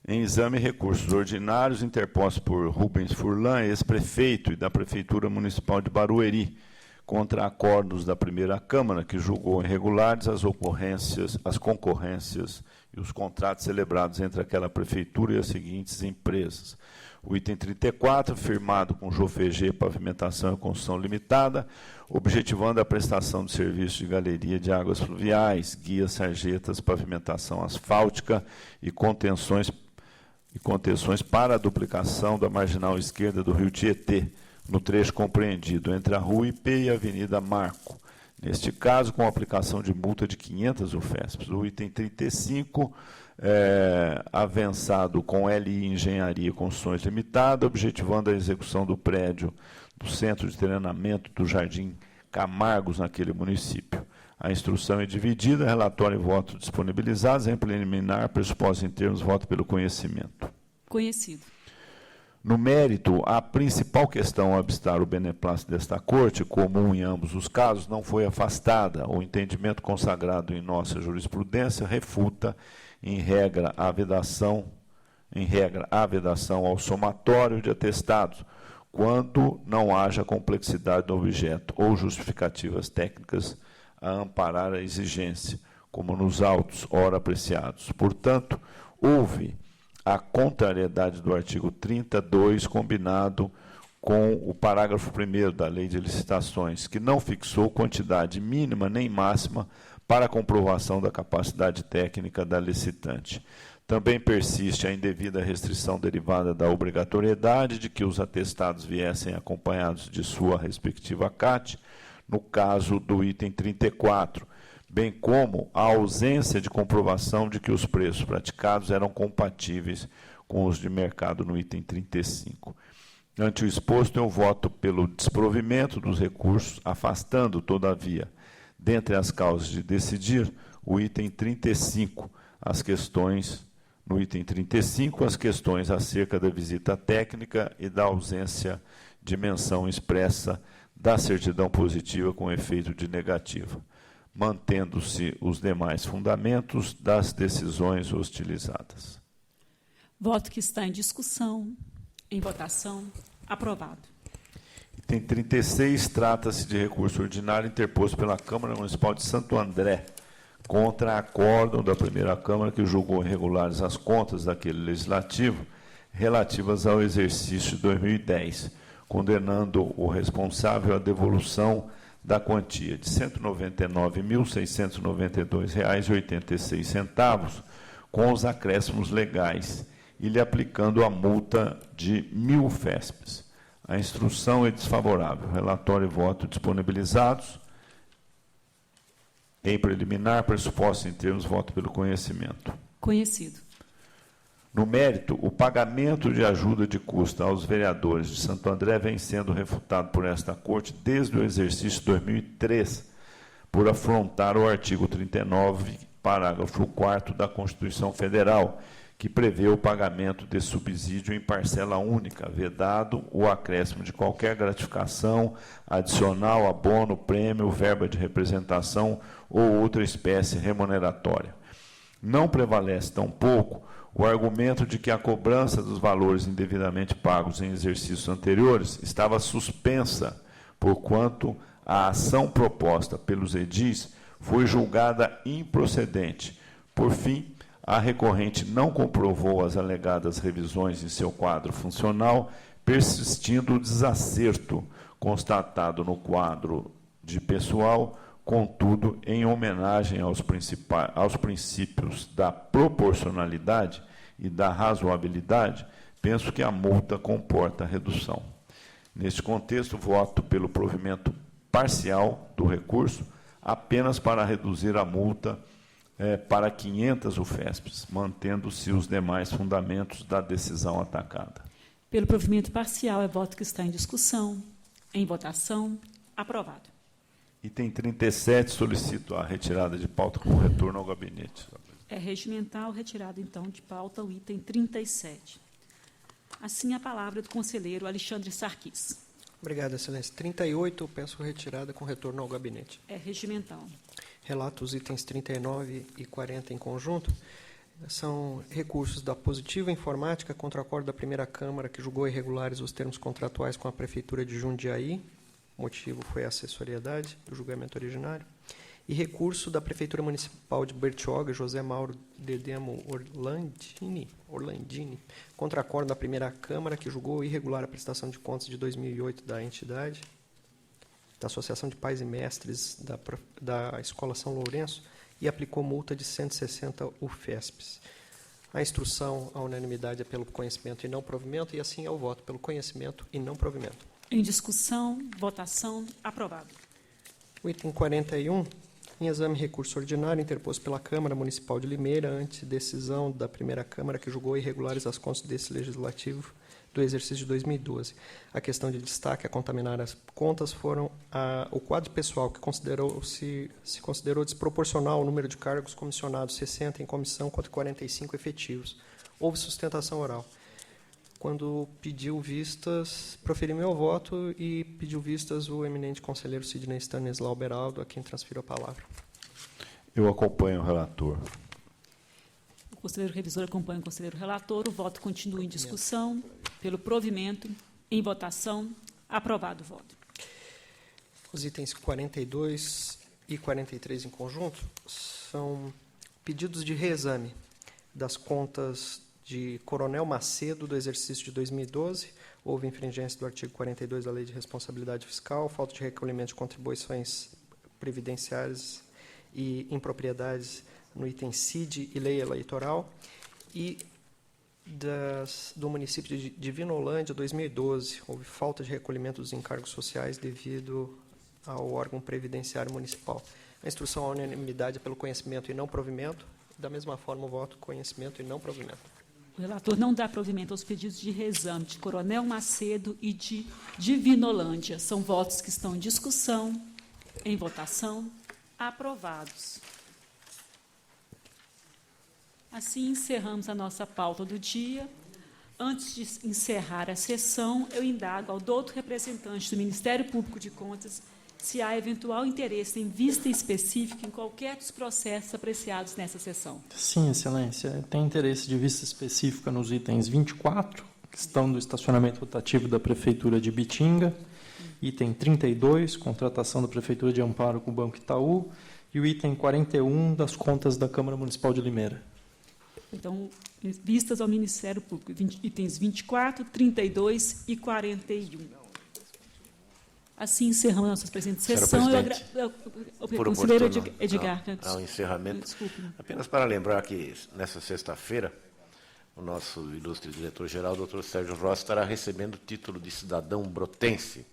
Em exame, recursos ordinários interpostos por Rubens Furlan, ex-prefeito e da Prefeitura Municipal de Barueri, contra acordos da primeira Câmara, que julgou irregulares as concorrências e os contratos celebrados entre aquela prefeitura e as seguintes empresas. O item 34, firmado com Jofeg Pavimentação e Construção Limitada, objetivando a prestação de serviços de galeria de águas fluviais, guias, sarjetas, pavimentação asfáltica e contenções para a duplicação da marginal esquerda do rio Tietê, no trecho compreendido entre a Rua IP e a Avenida Marco. Neste caso, com aplicação de multa de 500 UFESPs. O item 35, avançado com LI Engenharia e Construções Limitada, objetivando a execução do prédio do Centro de Treinamento do Jardim Camargos, naquele município. A instrução é dividida, relatório e voto disponibilizados, em preliminar, pressupostos em termos, voto pelo conhecimento. Conhecido. No mérito, a principal questão a obstar o beneplácito desta Corte, comum em ambos os casos, não foi afastada. O entendimento consagrado em nossa jurisprudência refuta, em regra, a vedação ao somatório de atestados, quando não haja complexidade do objeto ou justificativas técnicas a amparar a exigência, como nos autos ora apreciados. Portanto, houve a contrariedade do artigo 32, combinado com o parágrafo 1º da Lei de Licitações, que não fixou quantidade mínima nem máxima para a comprovação da capacidade técnica da licitante. Também persiste a indevida restrição derivada da obrigatoriedade de que os atestados viessem acompanhados de sua respectiva CAT, no caso do item 34, bem como a ausência de comprovação de que os preços praticados eram compatíveis com os de mercado no item 35. Ante o exposto, eu voto pelo desprovimento dos recursos, afastando, todavia, dentre as causas de decidir, o item 35, as questões acerca da visita técnica e da ausência de menção expressa da certidão positiva com efeito de negativa, mantendo-se os demais fundamentos das decisões hostilizadas. Voto que está em discussão, em votação, aprovado. Item 36, trata-se de recurso ordinário interposto pela Câmara Municipal de Santo André contra acórdão da primeira Câmara que julgou irregulares as contas daquele legislativo relativas ao exercício de 2010, condenando o responsável à devolução da quantia de R$ 199.692,86, com os acréscimos legais, e lhe aplicando a multa de 1.000 FESPs. A instrução é desfavorável. Relatório e voto disponibilizados. Em preliminar, pressuposto em termos, voto pelo conhecimento. Conhecido. No mérito, o pagamento de ajuda de custo aos vereadores de Santo André vem sendo refutado por esta Corte desde o exercício 2003, por afrontar o artigo 39, parágrafo 4º da Constituição Federal, que prevê o pagamento de subsídio em parcela única, vedado o acréscimo de qualquer gratificação, adicional, abono, prêmio, verba de representação ou outra espécie remuneratória. Não prevalece, tampouco, o argumento de que a cobrança dos valores indevidamente pagos em exercícios anteriores estava suspensa, porquanto a ação proposta pelos edis foi julgada improcedente. Por fim, a recorrente não comprovou as alegadas revisões em seu quadro funcional, persistindo o desacerto constatado no quadro de pessoal. Contudo, em homenagem aos princípios da proporcionalidade e da razoabilidade, penso que a multa comporta redução. Neste contexto, voto pelo provimento parcial do recurso, apenas para reduzir a multa para 500 UFESPs, mantendo-se os demais fundamentos da decisão atacada. Pelo provimento parcial, é voto que está em discussão, em votação, aprovado. Item 37, solicito a retirada de pauta com retorno ao gabinete. É regimental, retirado, então, de pauta o item 37. Assim, a palavra do conselheiro Alexandre Sarquis. Obrigado, Excelência. 38, peço retirada com retorno ao gabinete. É regimental. Relato os itens 39 e 40 em conjunto. São recursos da Positiva Informática contra o acordo da primeira Câmara que julgou irregulares os termos contratuais com a Prefeitura de Jundiaí. O motivo foi a assessoriedade do julgamento originário. E recurso da Prefeitura Municipal de Bertioga, José Mauro Dedemo Orlandini, contra acordo da primeira Câmara que julgou irregular a prestação de contas de 2008 da entidade, da Associação de Pais e Mestres da Escola São Lourenço, e aplicou multa de 160 UFESPs. A instrução, a unanimidade, é pelo conhecimento e não provimento, e assim é o voto pelo conhecimento e não provimento. Em discussão, votação, aprovado. O item 41, em exame recurso ordinário interposto pela Câmara Municipal de Limeira ante decisão da primeira Câmara que julgou irregulares as contas desse legislativo do exercício de 2012. A questão de destaque a contaminar as contas foram o quadro pessoal, que se considerou desproporcional o número de cargos comissionados, 60 em comissão contra 45 efetivos. Houve sustentação oral. Quando pediu vistas, proferi meu voto e pediu vistas o eminente conselheiro Sidney Stanislau Beraldo, a quem transfiro a palavra. Eu acompanho o relator. O conselheiro revisor acompanha o conselheiro relator. O voto continua em discussão. Pelo provimento, em votação, aprovado o voto. Os itens 42 e 43 em conjunto são pedidos de reexame das contas de Coronel Macedo do exercício de 2012. Houve infringência do artigo 42 da Lei de Responsabilidade Fiscal, falta de recolhimento de contribuições previdenciárias e impropriedades no item CID e lei eleitoral. E do município de Divinolândia, 2012, houve falta de recolhimento dos encargos sociais devido ao órgão previdenciário municipal. A instrução à unanimidade é pelo conhecimento e não provimento. Da mesma forma, o voto conhecimento e não provimento. O relator não dá provimento aos pedidos de reexame de Coronel Macedo e de Divinolândia. São votos que estão em discussão, em votação, aprovados. Assim, encerramos a nossa pauta do dia. Antes de encerrar a sessão, eu indago ao douto representante do Ministério Público de Contas se há eventual interesse em vista específica em qualquer dos processos apreciados nessa sessão. Sim, Excelência. Tem interesse de vista específica nos itens 24, questão do estacionamento rotativo da Prefeitura de Bitinga, item 32, contratação da Prefeitura de Amparo com o Banco Itaú, e o item 41, das contas da Câmara Municipal de Limeira. Então, vistas ao Ministério Público, itens 24, 32 e 41. Assim, encerramos a nossa presente sessão. O conselheiro Edgar. Ao encerramento, desculpe. Apenas para lembrar que, nessa sexta-feira, o nosso ilustre diretor-geral, o doutor Sérgio Rossi, estará recebendo o título de cidadão brotense.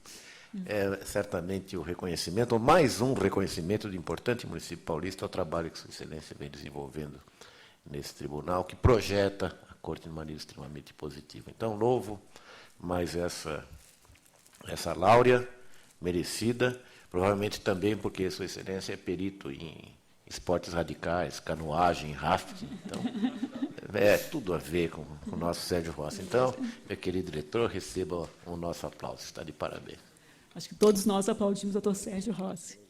É certamente o reconhecimento, ou mais um reconhecimento do importante município paulista ao trabalho que Sua Excelência vem desenvolvendo nesse tribunal, que projeta a Corte de maneira extremamente positiva. Então, louvo mais essa láurea merecida, provavelmente também porque Sua Excelência é perito em esportes radicais, canoagem, rafting, então é tudo a ver com o nosso Sérgio Rossi. Então, meu querido diretor, receba o nosso aplauso, está de parabéns. Acho que todos nós aplaudimos o doutor Sérgio Rossi.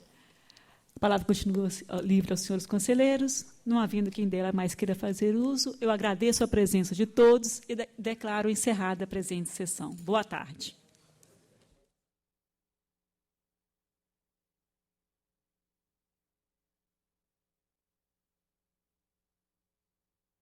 A palavra continua livre aos senhores conselheiros. Não havendo quem dela mais queira fazer uso, eu agradeço a presença de todos e declaro encerrada a presente sessão. Boa tarde.